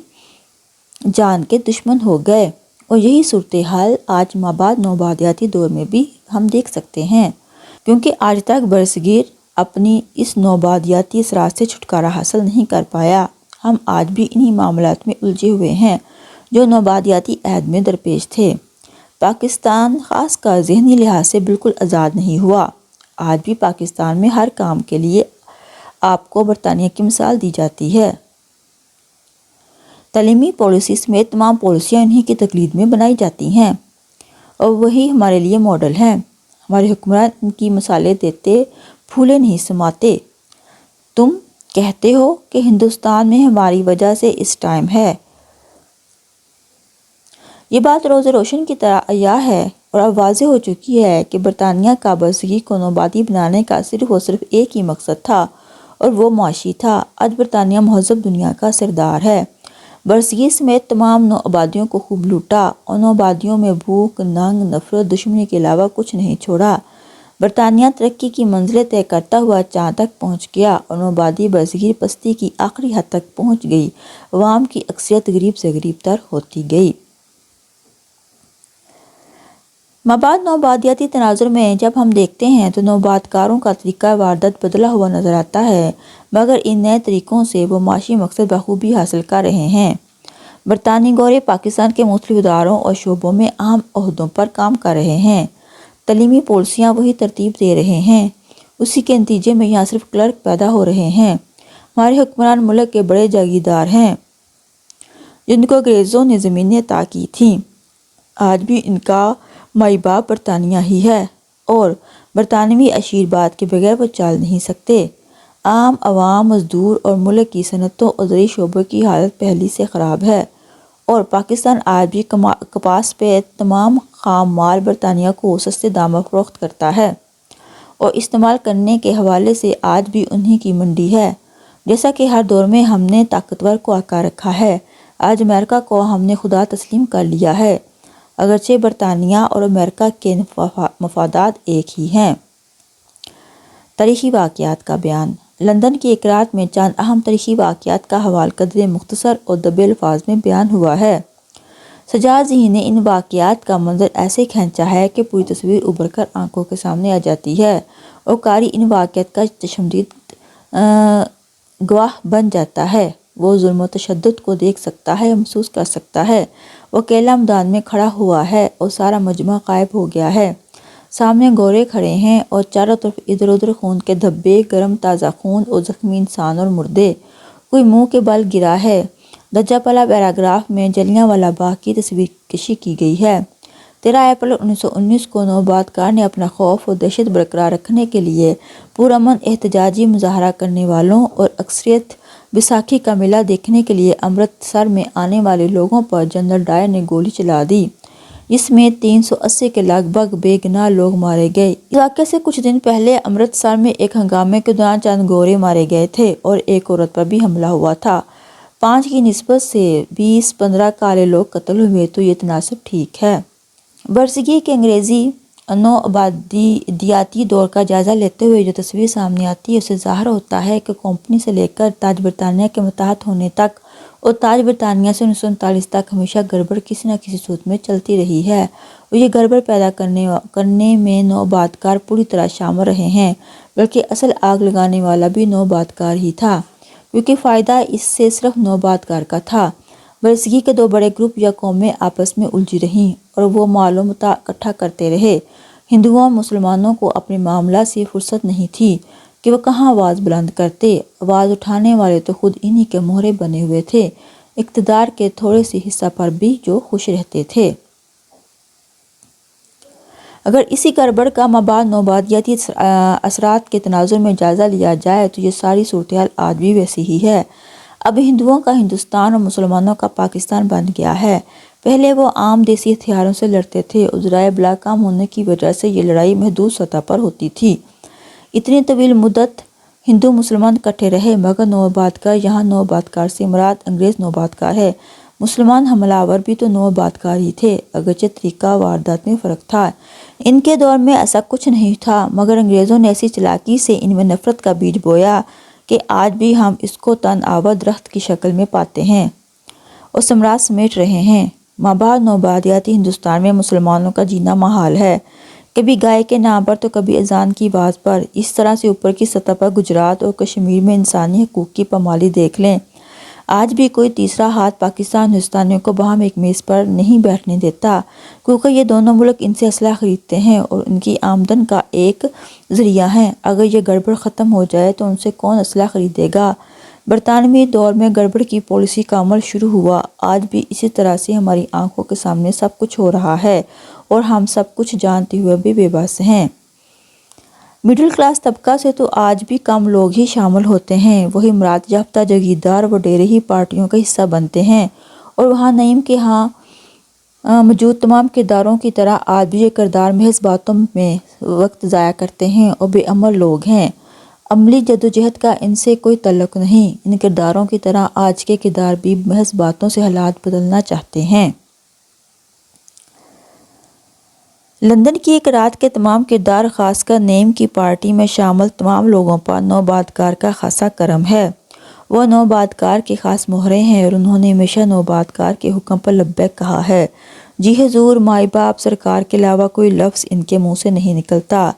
جان کے دشمن ہو گئے، اور یہی صورتحال آج مابعد نوآبادیاتی دور میں بھی ہم دیکھ سکتے ہیں، کیونکہ آج تک برصغیر اپنی اس نوآبادیاتی اثرات سے چھٹکارا حاصل نہیں کر پایا۔ ہم آج بھی انہی معاملات میں الجھے ہوئے ہیں جو نوآبادیاتی عہد میں درپیش تھے۔ پاکستان خاص کر ذہنی لحاظ سے بالکل آزاد نہیں ہوا۔ آج بھی پاکستان میں ہر کام کے لیے آپ کو برطانیہ کی مثال دی جاتی ہے۔ تعلیمی پالیسی سمیت تمام پالیسیاں انہی کی تقلید میں بنائی جاتی ہیں اور وہی ہمارے لیے ماڈل ہیں۔ ہمارے حکمران ان کی مثالیں دیتے پھولے نہیں سماتے۔ تم کہتے ہو کہ ہندوستان میں ہماری وجہ سے اس ٹائم ہے۔ یہ بات روز روشن کی طرح عیاں ہے اور اب واضح ہو چکی ہے کہ برطانیہ کا برصغیر کو نوآبادی بنانے کا صرف اور صرف ایک ہی مقصد تھا اور وہ معاشی تھا۔ آج برطانیہ مہذب دنیا کا سردار ہے۔ برصغیر سمیت تمام نوآبادیوں کو خوب لوٹا اور نوآبادیوں میں بھوک، ننگ، نفرت، دشمنی کے علاوہ کچھ نہیں چھوڑا۔ برطانیہ ترقی کی منزلیں طے کرتا ہوا چاند تک پہنچ گیا اور نوآبادی برصغیر پستی کی آخری حد تک پہنچ گئی۔ عوام کی اکثریت غریب سے غریب تر ہوتی گئی۔ مابعد نوآبادیاتی تناظر میں جب ہم دیکھتے ہیں تو نوآبادکاروں کا طریقہ واردات بدلا ہوا نظر آتا ہے، مگر ان نئے طریقوں سے وہ معاشی مقصد بخوبی حاصل کر رہے ہیں۔ برطانوی گورے پاکستان کے مختلف اداروں اور شعبوں میں اہم عہدوں پر کام کر رہے ہیں۔ تعلیمی پالیسیاں وہی ترتیب دے رہے ہیں، اسی کے نتیجے میں یہاں صرف کلرک پیدا ہو رہے ہیں۔ ہمارے حکمران ملک کے بڑے جاگیردار ہیں جن کو انگریزوں نے زمینیں عطا کی تھیں۔ آج بھی ان کا مائی باپ برطانیہ ہی ہے اور برطانوی آشیرواد کے بغیر وہ چل نہیں سکتے۔ عام عوام، مزدور اور ملک کی صنعتوں اور زرعی شعبوں کی حالت پہلے سے خراب ہے اور پاکستان آج بھی کپاس پہ تمام خام مال برطانیہ کو سستے داموں فروخت کرتا ہے اور استعمال کرنے کے حوالے سے آج بھی انہی کی منڈی ہے۔ جیسا کہ ہر دور میں ہم نے طاقتور کو آقا رکھا ہے، آج امریکہ کو ہم نے خدا تسلیم کر لیا ہے، اگرچہ برطانیہ اور امریکہ کے مفادات ایک ہی ہیں۔ تاریخی واقعات کا بیان۔ لندن کی ایک رات میں چند اہم تاریخی واقعات کا حوالہ قدرے مختصر اور دبے الفاظ میں بیان ہوا ہے۔ سجاد ذہنی نے ان واقعات کا منظر ایسے کھینچا ہے کہ پوری تصویر ابھر کر آنکھوں کے سامنے آ جاتی ہے اور قاری ان واقعات کا چشمدید گواہ بن جاتا ہے۔ وہ ظلم و تشدد کو دیکھ سکتا ہے، محسوس کر سکتا ہے۔ وہ اکیلا میدان میں کھڑا ہوا ہے اور سارا مجمع غائب ہو گیا ہے۔ سامنے گورے کھڑے ہیں اور چاروں طرف ادھر ادھر خون کے دھبے، گرم تازہ خون اور زخمی انسان اور مردے۔ کوئی منہ کے بل گرا ہے۔ درجہ پالا پیراگراف میں جلیانوالہ باغ کی تصویر کشی کی گئی ہے۔ 13 اپریل 1919 کو نوبادکار نے اپنا خوف اور دہشت برقرار رکھنے کے لیے پرامن احتجاجی مظاہرہ کرنے والوں اور اکثریت بیساکھی کا میلہ دیکھنے کے لیے امرتسر میں آنے والے لوگوں پر جنرل ڈائر نے گولی چلا دی، جس میں 380 کے لگ بھگ بے گناہ لوگ مارے گئے۔ اس واقعے سے کچھ دن پہلے امرتسر میں ایک ہنگامے کے دوران چند گورے مارے گئے تھے اور ایک عورت پر بھی حملہ ہوا تھا۔ 5 کی نسبت سے 20-15 کالے لوگ قتل ہوئے تو یہ تناسب ٹھیک ہے۔ برصغیر کے انگریزی نوآبادیاتی دور کا جائزہ لیتے ہوئے جو تصویر سامنے آتی ہے اس سے ظاہر ہوتا ہے کہ کمپنی سے لے کر تاج برطانیہ کے متحد ہونے تک اور تاج برطانیہ سے 1939 تک ہمیشہ گڑبڑ کسی نہ کسی صورت میں چلتی رہی ہے، اور یہ گڑبڑ پیدا کرنے میں نوبادکار پوری طرح شامل رہے ہیں، بلکہ اصل آگ لگانے والا بھی نوبادکار ہی تھا، کیونکہ فائدہ اس سے صرف نوبادکار کا تھا۔ برصغیر کے 2 بڑے گروپ یا قومیں آپس میں الجھی رہیں اور وہ مال و متاع اکٹھا کرتے رہے۔ ہندوؤں اور مسلمانوں کو اپنے معاملات سے فرصت نہیں تھی کہ وہ کہاں آواز بلند کرتے۔ آواز اٹھانے والے تو خود انہی کے مہرے بنے ہوئے تھے، اقتدار کے تھوڑے سے حصہ پر بھی جو خوش رہتے تھے۔ اگر اسی گڑبڑ کا مابعد نوآبادیاتی اثرات کے تناظر میں جائزہ لیا جائے تو یہ ساری صورتحال آج بھی ویسی ہی ہے۔ اب ہندوؤں کا ہندوستان اور مسلمانوں کا پاکستان بن گیا ہے۔ پہلے وہ عام دیسی ہتھیاروں سے لڑتے تھے اور ذرائع ابلاغ کم ہونے کی وجہ سے یہ لڑائی محدود سطح پر ہوتی تھی۔ اتنی طویل مدت ہندو مسلمان اکٹھے رہے، مگر نوآبادکار، یہاں نوآبادکار سے مراد انگریز نوآبادکار ہے۔ مسلمان حملہ آور بھی تو نوآبادکار ہی تھے، اگرچہ طریقہ واردات میں فرق تھا۔ ان کے دور میں ایسا کچھ نہیں تھا، مگر انگریزوں نے ایسی چالاکی سے ان میں نفرت کا بیج بویا کہ آج بھی ہم اس کو تن آور درخت کی شکل میں پاتے ہیں اور ثمرات سمیٹ رہے ہیں۔ مابعد نوآبادیاتی ہندوستان میں مسلمانوں کا جینا محال ہے، کبھی گائے کے نام پر تو کبھی اذان کی آواز پر۔ اس طرح سے اوپر کی سطح پر گجرات اور کشمیر میں انسانی حقوق کی پامالی دیکھ لیں۔ آج بھی کوئی تیسرا ہاتھ پاکستان ہندوستانیوں کو باہم ایک میز پر نہیں بیٹھنے دیتا، کیونکہ یہ دونوں ملک ان سے اسلحہ خریدتے ہیں اور ان کی آمدن کا ایک ذریعہ ہیں۔ اگر یہ گڑبڑ ختم ہو جائے تو ان سے کون اسلحہ خریدے گا؟ برطانوی دور میں گڑبڑ کی پالیسی کا عمل شروع ہوا، آج بھی اسی طرح سے ہماری آنکھوں کے سامنے سب کچھ ہو رہا ہے اور ہم سب کچھ جانتے ہوئے بھی بے بس ہیں۔ مڈل کلاس طبقہ سے تو آج بھی کم لوگ ہی شامل ہوتے ہیں، وہی مراد یافتہ جاگیردار وڈیرے ہی پارٹیوں کا حصہ بنتے ہیں، اور وہاں نعیم کے ہاں موجود تمام کرداروں کی طرح آج بھی یہ کردار محض باتوں میں وقت ضائع کرتے ہیں اور بے عمل لوگ ہیں۔ عملی جدوجہد کا ان سے کوئی تعلق نہیں۔ ان کرداروں کی طرح آج کے کردار بھی محض باتوں سے حالات بدلنا چاہتے ہیں۔ لندن کی ایک رات کے تمام کردار، خاص کر نعیم کی پارٹی میں شامل تمام لوگوں پر نوآبادکار کا خاصا کرم ہے۔ وہ نوآبادکار کے خاص مہرے ہیں اور انہوں نے ہمیشہ نوآبادکار کے حکم پر لبیک کہا ہے۔ جی حضور، مائی باپ سرکار کے علاوہ کوئی لفظ ان کے منہ سے نہیں نکلتا۔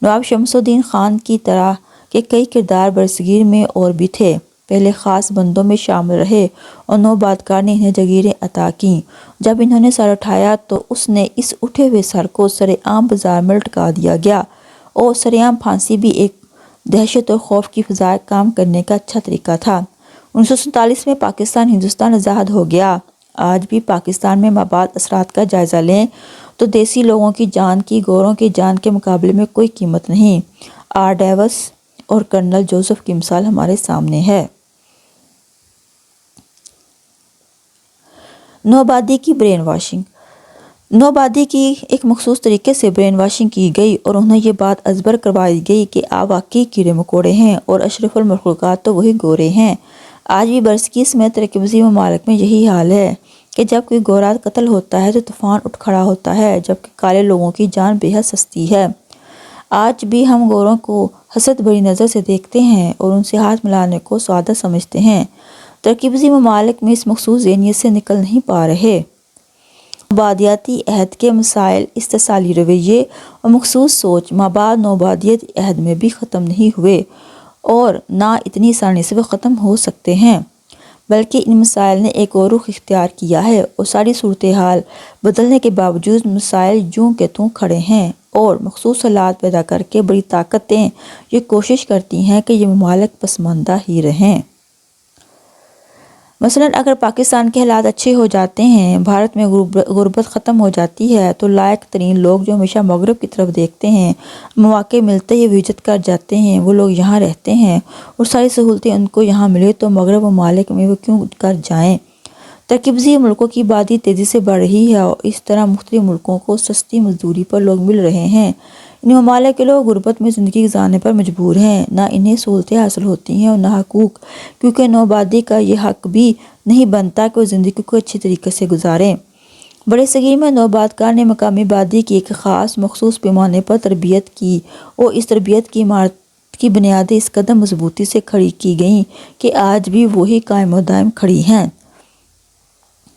نواب شمس الدین خان کی طرح کے کئی کردار برصغیر میں اور بھی تھے، پہلے خاص بندوں میں شامل رہے اور نوآبادکار نے انہیں جاگیریں عطا کیں۔ جب انہوں نے سر اٹھایا تو اس نے اس اٹھے ہوئے سر کو سر عام بازار میں لٹکا دیا گیا، اور سر عام پھانسی بھی ایک دہشت اور خوف کی فضا کام کرنے کا اچھا طریقہ تھا۔ 1947 میں پاکستان ہندوستان آزاد ہو گیا۔ آج بھی پاکستان میں مابعد اثرات کا جائزہ لیں تو دیسی لوگوں کی جان کی گوروں کی جان کے مقابلے میں کوئی قیمت نہیں۔ آر ڈیوس اور کرنل جوزف کی مثال ہمارے سامنے ہے۔ نوآبادی کی برین واشنگ۔ نوآبادی کی ایک مخصوص طریقے سے برین واشنگ کی گئی اور انہیں یہ بات ازبر کروائی گئی کہ آپ واقعی کیڑے مکوڑے ہیں اور اشرف المخلوقات تو وہی گورے ہیں۔ آج بھی برصغیر سمیت ترقی پذیر ممالک میں یہی حال ہے کہ جب کوئی گورا قتل ہوتا ہے تو طوفان اٹھ کھڑا ہوتا ہے، جبکہ کالے لوگوں کی جان بے حد سستی ہے۔ آج بھی ہم گوروں کو حسد بھری نظر سے دیکھتے ہیں اور ان سے ہاتھ ملانے کو سعادت سمجھتے ہیں۔ ترقی پذیر ممالک میں اس مخصوص ذہنیت سے نکل نہیں پا رہے۔ نوآبادیاتی عہد کے مسائل، استحصالی رویے اور مخصوص سوچ مابعد نوآبادیاتی عہد میں بھی ختم نہیں ہوئے اور نہ اتنی آسانی سے وہ ختم ہو سکتے ہیں۔ بلکہ ان مسائل نے ایک اور رخ اختیار کیا ہے اور ساری صورتحال بدلنے کے باوجود مسائل جوں کے توں کھڑے ہیں اور مخصوص حالات پیدا کر کے بڑی طاقتیں یہ کوشش کرتی ہیں کہ یہ ممالک پسماندہ ہی رہیں۔ مثلاً اگر پاکستان کے حالات اچھے ہو جاتے ہیں، بھارت میں غربت ختم ہو جاتی ہے، تو لائق ترین لوگ جو ہمیشہ مغرب کی طرف دیکھتے ہیں، مواقع ملتے ہی وہ ہجرت کر جاتے ہیں، وہ لوگ یہاں رہتے ہیں اور ساری سہولتیں ان کو یہاں ملے تو مغرب ممالک میں وہ کیوں کر جائیں۔ ترقی ملکوں کی آبادی تیزی سے بڑھ رہی ہے اور اس طرح مختلف ملکوں کو سستی مزدوری پر لوگ مل رہے ہیں۔ ان ممالک کے لوگ غربت میں زندگی گزارنے پر مجبور ہیں، نہ انہیں سہولتیں حاصل ہوتی ہیں اور نہ حقوق، کیونکہ نوآبادی کا یہ حق بھی نہیں بنتا کہ وہ زندگی کو اچھی طریقے سے گزاریں۔ بڑے صغیر میں نوآبادکار نے مقامی آبادی کی ایک خاص مخصوص پیمانے پر تربیت کی اور اس تربیت کی عمارت کی بنیادیں اس قدر مضبوطی سے کھڑی کی گئیں کہ آج بھی وہی قائم و دائم کھڑی ہیں۔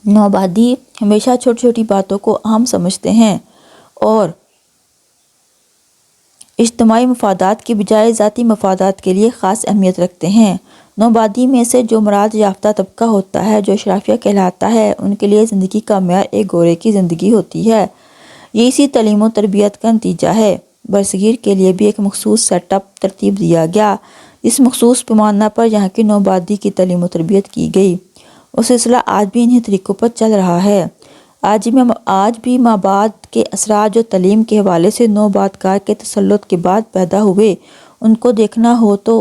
نوآبادی ہمیشہ چھوٹی چھوٹی باتوں کو اہم سمجھتے ہیں اور اجتماعی مفادات کی بجائے ذاتی مفادات کے لیے خاص اہمیت رکھتے ہیں۔ نوآبادی میں سے جو مراد یافتہ طبقہ ہوتا ہے، جو اشرافیہ کہلاتا ہے، ان کے لیے زندگی کا معیار ایک گورے کی زندگی ہوتی ہے۔ یہ اسی تعلیم و تربیت کا نتیجہ ہے۔ برصغیر کے لیے بھی ایک مخصوص سیٹ اپ ترتیب دیا گیا، اس مخصوص پیمانہ پر یہاں کی نوآبادی کی تعلیم و تربیت کی گئی۔ وہ سلسلہ آج بھی انہی طریقوں پر چل رہا ہے۔ آج بھی مابعد کے اثرات جو تعلیم کے حوالے سے نوآبادکار کے تسلط کے بعد پیدا ہوئے، ان کو دیکھنا ہو تو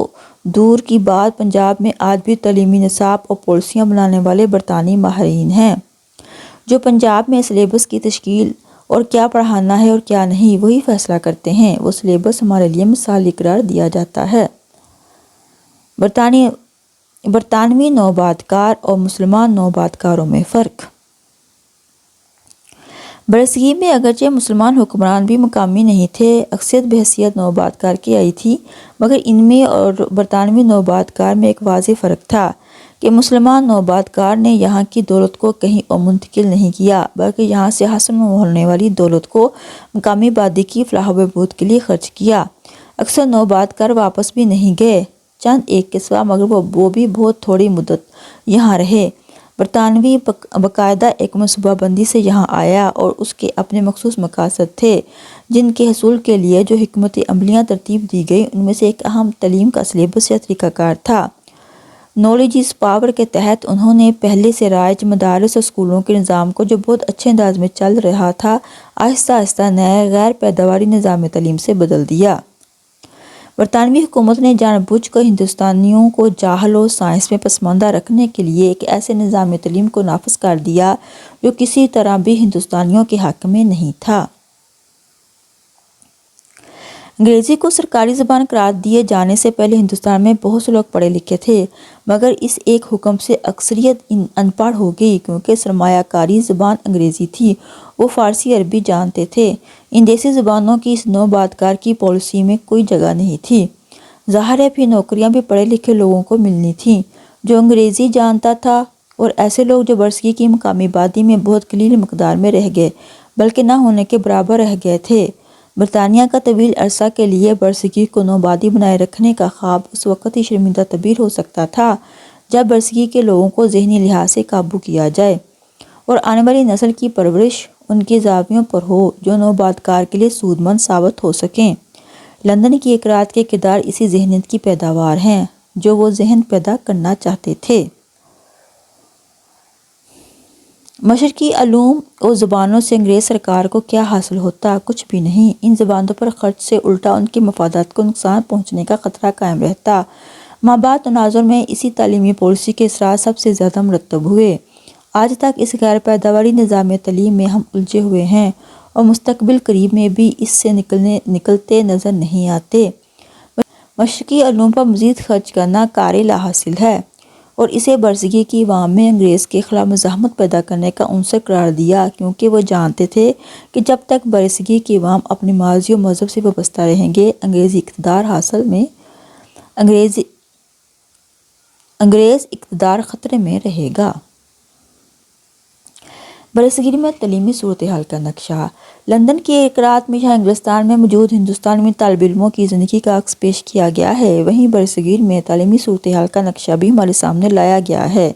دور کی بات پنجاب میں آج بھی تعلیمی نصاب اور پالیسیاں بنانے والے برطانوی ماہرین ہیں، جو پنجاب میں سلیبس کی تشکیل اور کیا پڑھانا ہے اور کیا نہیں وہی فیصلہ کرتے ہیں۔ وہ سلیبس ہمارے لیے مثالی قرار دیا جاتا ہے۔ برطانوی نوآبادکار اور مسلمان نوآبادکاروں میں فرق۔ برصغیر میں اگرچہ مسلمان حکمران بھی مقامی نہیں تھے، اکثریت بحیثیت نوآبادکار کی آئی تھی، مگر ان میں اور برطانوی نوآبادکار میں ایک واضح فرق تھا کہ مسلمان نوآبادکار نے یہاں کی دولت کو کہیں اور منتقل نہیں کیا، بلکہ یہاں سے حاصل ہونے والی دولت کو مقامی آبادی کی فلاح و بہبود کے لیے خرچ کیا۔ اکثر نوآبادکار واپس بھی نہیں گئے، چند ایک کے سوا، مگر وہ بھی بہت تھوڑی مدت یہاں رہے۔ برطانوی باقاعدہ ایک منصوبہ بندی سے یہاں آیا اور اس کے اپنے مخصوص مقاصد تھے، جن کے حصول کے لیے جو حکمت عملیاں ترتیب دی گئی ان میں سے ایک اہم تعلیم کا سلیبس یا طریقہ کار تھا۔ نالج از پاور کے تحت انہوں نے پہلے سے رائج مدارس اور اسکولوں کے نظام کو، جو بہت اچھے انداز میں چل رہا تھا، آہستہ آہستہ نئے غیر پیداواری نظام تعلیم سے بدل دیا۔ برطانوی حکومت نے جان بوجھ کر ہندوستانیوں کو جاہل و سائنس میں پسماندہ رکھنے کے لیے ایک ایسے نظام تعلیم کو نافذ کر دیا جو کسی طرح بھی ہندوستانیوں کے حق میں نہیں تھا۔ انگریزی کو سرکاری زبان قرار دیے جانے سے پہلے ہندوستان میں بہت سے لوگ پڑھے لکھے تھے، مگر اس ایک حکم سے اکثریت ان پڑھ ہو گئی، کیونکہ سرمایہ کاری زبان انگریزی تھی۔ وہ فارسی عربی جانتے تھے۔ ان دیسی زبانوں کی اس نوآبادکار کی پالیسی میں کوئی جگہ نہیں تھی۔ ظاہر ہے پھر نوکریاں بھی پڑھے لکھے لوگوں کو ملنی تھیں جو انگریزی جانتا تھا، اور ایسے لوگ جو برصغیر کی مقامی آبادی میں بہت قلیل مقدار میں رہ گئے، بلکہ نہ ہونے کے برابر رہ گئے تھے۔ برطانیہ کا طویل عرصہ کے لیے برصغیر کو نوآبادی بنائے رکھنے کا خواب اس وقت ہی شرمندہ تعبیر ہو سکتا تھا جب برصغیر کے لوگوں کو ذہنی لحاظ سے قابو کیا جائے اور آنے والی نسل کی پرورش ان کے زاویوں پر ہو جو نوآبادکار کے لیے سود مند ثابت ہو سکیں۔ لندن کی ایک رات کے کردار اسی ذہنیت کی پیداوار ہیں جو وہ ذہن پیدا کرنا چاہتے تھے۔ مشرقی علوم اور زبانوں سے انگریز سرکار کو کیا حاصل ہوتا؟ کچھ بھی نہیں۔ ان زبانوں پر خرچ سے الٹا ان کے مفادات کو نقصان پہنچنے کا خطرہ قائم رہتا۔ مابعد تناظر میں اسی تعلیمی پالیسی کے اثرات سب سے زیادہ مرتب ہوئے۔ آج تک اس غیر پیداواری نظام تعلیم میں ہم الجھے ہوئے ہیں اور مستقبل قریب میں بھی اس سے نکلتے نظر نہیں آتے۔ مشرقی علوم پر مزید خرچ کرنا کار لا حاصل ہے اور اسے برصغیر کی عوام میں انگریز کے خلاف مزاحمت پیدا کرنے کا عنصر قرار دیا، کیونکہ وہ جانتے تھے کہ جب تک برصغیر کی عوام اپنے ماضی و مذہب سے وابستہ رہیں گے، انگریز اقتدار خطرے میں رہے گا۔ برصغیر میں تعلیمی صورتحال کا نقشہ۔ لندن کی ایک رات میں یہاں انگلستان میں موجود ہندوستانی طالب علموں کی زندگی کا عکس پیش کیا گیا ہے، وہیں برصغیر میں تعلیمی صورتحال کا نقشہ بھی ہمارے سامنے لایا گیا ہے۔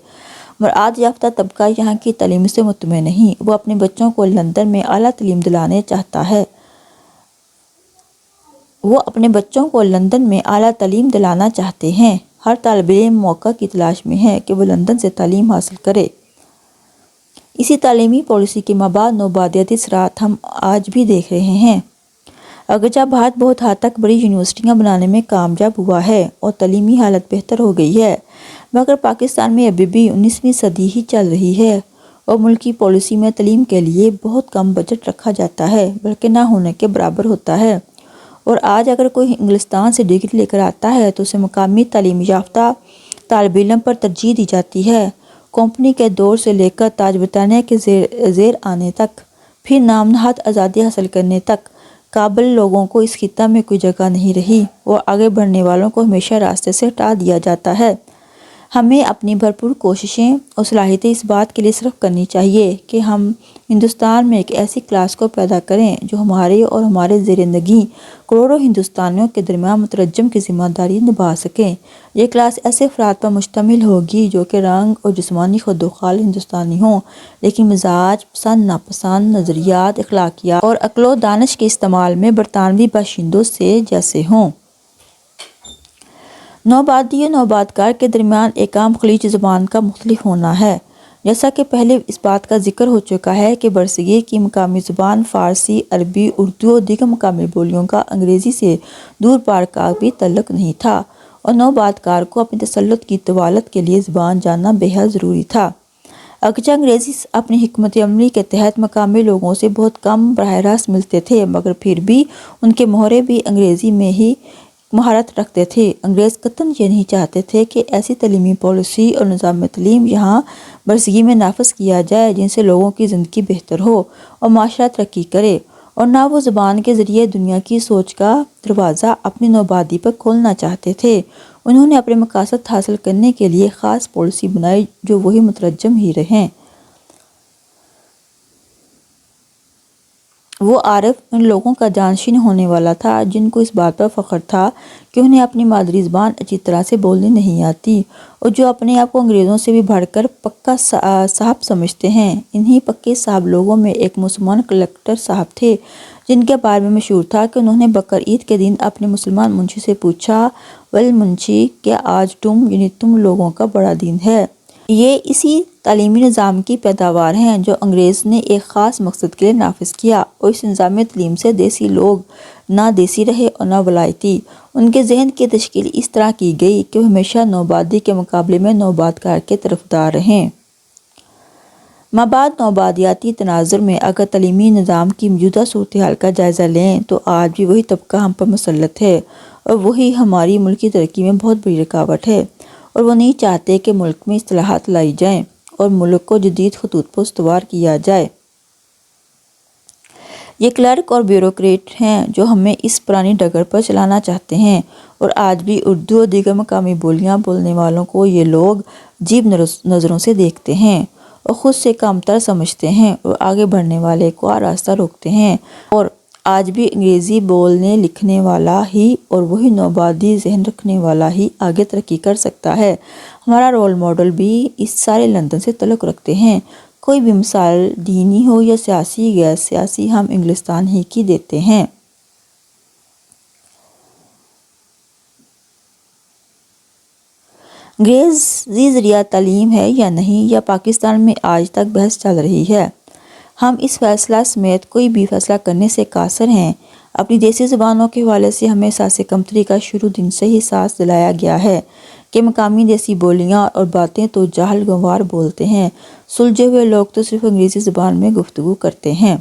مراد یافتہ طبقہ یہاں کی تعلیم سے مطمئن نہیں، وہ اپنے بچوں کو لندن میں اعلیٰ تعلیم دلانے چاہتا ہے۔ وہ اپنے بچوں کو لندن میں اعلیٰ تعلیم دلانا چاہتے ہیں۔ ہر طالب علم موقع کی تلاش میں ہے کہ وہ لندن سے تعلیم حاصل کرے۔ اسی تعلیمی پالیسی کے مابعد نوآبادیاتی اثرات ہم آج بھی دیکھ رہے ہیں۔ اگرچہ بھارت بہت حد تک بڑی یونیورسٹیاں بنانے میں کامیاب ہوا ہے اور تعلیمی حالت بہتر ہو گئی ہے، مگر پاکستان میں ابھی بھی 19ویں صدی ہی چل رہی ہے اور ملکی پالیسی میں تعلیم کے لیے بہت کم بجٹ رکھا جاتا ہے، بلکہ نہ ہونے کے برابر ہوتا ہے۔ اور آج اگر کوئی انگلستان سے ڈگری لے کر آتا ہے تو اسے مقامی تعلیم یافتہ طالب علم پر ترجیح دی جاتی ہے۔ کمپنی کے دور سے لے کر تاج برطانیہ کے زیر آنے تک، پھر نام نہاد آزادی حاصل کرنے تک، قابل لوگوں کو اس خطہ میں کوئی جگہ نہیں رہی اور آگے بڑھنے والوں کو ہمیشہ راستے سے ہٹا دیا جاتا ہے۔ ہمیں اپنی بھرپور کوششیں اور صلاحیتیں اس بات کے لیے صرف کرنی چاہیے کہ ہم ہندوستان میں ایک ایسی کلاس کو پیدا کریں جو ہمارے اور ہمارے زیر نگیں کروڑوں ہندوستانیوں کے درمیان مترجم کی ذمہ داری نبھا سکیں۔ یہ کلاس ایسے افراد پر مشتمل ہوگی جو کہ رنگ اور جسمانی خدوخال ہندوستانی ہوں، لیکن مزاج، پسند ناپسند، نظریات، اخلاقیات اور عقل و دانش کے استعمال میں برطانوی باشندوں سے جیسے ہوں۔ نوآبادی و نوآبادکار کے درمیان ایک عام خلیج زبان کا مختلف ہونا ہے۔ جیسا کہ پہلے اس بات کا ذکر ہو چکا ہے کہ برصغیر کی مقامی زبان فارسی، عربی، اردو اور دیگر مقامی بولیوں کا انگریزی سے دور پار کا بھی تعلق نہیں تھا، اور نوآبادکار کو اپنی تسلط کی طوالت کے لیے زبان جاننا بے حد ضروری تھا۔ اگرچہ انگریزی اپنی حکمت عملی کے تحت مقامی لوگوں سے بہت کم براہ راست ملتے تھے، مگر پھر بھی ان کے مہرے بھی انگریزی میں ہی مہارت رکھتے تھے۔ انگریز قطعاً یہ نہیں چاہتے تھے کہ ایسی تعلیمی پالیسی اور نظام تعلیم یہاں برصغیر میں نافذ کیا جائے جن سے لوگوں کی زندگی بہتر ہو اور معاشرہ ترقی کرے، اور نہ وہ زبان کے ذریعے دنیا کی سوچ کا دروازہ اپنی نوآبادی پر کھولنا چاہتے تھے۔ انہوں نے اپنے مقاصد حاصل کرنے کے لیے خاص پالیسی بنائی جو وہی مترجم ہی رہیں۔ وہ عارف ان لوگوں کا جانشین ہونے والا تھا جن کو اس بات پر فخر تھا کہ انہیں اپنی مادری زبان اچھی طرح سے بولنی نہیں آتی، اور جو اپنے آپ کو انگریزوں سے بھی بڑھ کر پکا صاحب سمجھتے ہیں۔ انہی پکے صاحب لوگوں میں ایک مسلمان کلکٹر صاحب تھے جن کے بارے میں مشہور تھا کہ انہوں نے بقرعید کے دن اپنے مسلمان منشی سے پوچھا، "ول منشی، کیا آج تم لوگوں کا بڑا دن ہے؟" یہ اسی تعلیمی نظام کی پیداوار ہیں جو انگریز نے ایک خاص مقصد کے لیے نافذ کیا، اور اس نظام تعلیم سے دیسی لوگ نہ دیسی رہے اور نہ ولایتی۔ ان کے ذہن کی تشکیل اس طرح کی گئی کہ وہ ہمیشہ نوآبادی کے مقابلے میں نوآبادکار کے طرفدار رہیں۔ مابعد نوآبادیاتی تناظر میں اگر تعلیمی نظام کی موجودہ صورتحال کا جائزہ لیں تو آج بھی وہی طبقہ ہم پر مسلط ہے، اور وہی ہماری ملکی ترقی میں بہت بڑی رکاوٹ ہے، اور وہ نہیں چاہتے کہ ملک میں اصلاحات لائی جائیں اور ملک کو جدید خطوط پر استوار کیا جائے۔ یہ کلرک اور بیوروکریٹ ہیں جو ہمیں اس پرانی ڈگر پر چلانا چاہتے ہیں، اور آج بھی اردو اور دیگر مقامی بولیاں بولنے والوں کو یہ لوگ عجیب نظروں سے دیکھتے ہیں اور خود سے کمتر سمجھتے ہیں، اور آگے بڑھنے والے کو راستہ روکتے ہیں، اور آج بھی انگریزی بولنے لکھنے والا ہی اور وہی نوآبادی ذہن رکھنے والا ہی آگے ترقی کر سکتا ہے۔ ہمارا رول ماڈل بھی اس سارے لندن سے تعلق رکھتے ہیں۔ کوئی بھی مثال دینی ہو یا سیاسی غیر سیاسی ہم انگلستان ہی کی دیتے ہیں۔ انگریزی ذریعہ تعلیم ہے یا نہیں، یا پاکستان میں آج تک بحث چل رہی ہے۔ ہم اس فیصلہ سمیت کوئی بھی فیصلہ کرنے سے قاصر ہیں۔ اپنی دیسی زبانوں کے حوالے سے ہمیں احساس کمتری کا شروع دن سے ہی احساس دلایا گیا ہے کہ مقامی دیسی بولیاں اور باتیں تو جاہل گنوار بولتے ہیں، سلجھے ہوئے لوگ تو صرف انگریزی زبان میں گفتگو کرتے ہیں۔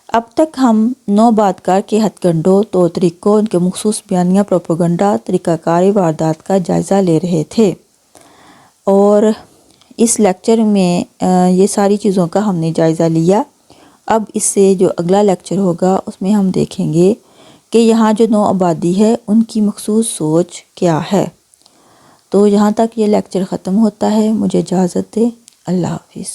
اب تک ہم نوآبادکار کے ہتھ کنڈوں، طور طریقوں، ان کے مخصوص بیانیہ، پروپیگنڈا، طریقہ کار واردات کا جائزہ لے رہے تھے، اور اس لیکچر میں یہ ساری چیزوں کا ہم نے جائزہ لیا۔ اب اس سے جو اگلا لیکچر ہوگا اس میں ہم دیکھیں گے کہ یہاں جو نوآبادی ہے ان کی مخصوص سوچ کیا ہے۔ تو یہاں تک یہ لیکچر ختم ہوتا ہے۔ مجھے اجازت دیں۔ اللہ حافظ۔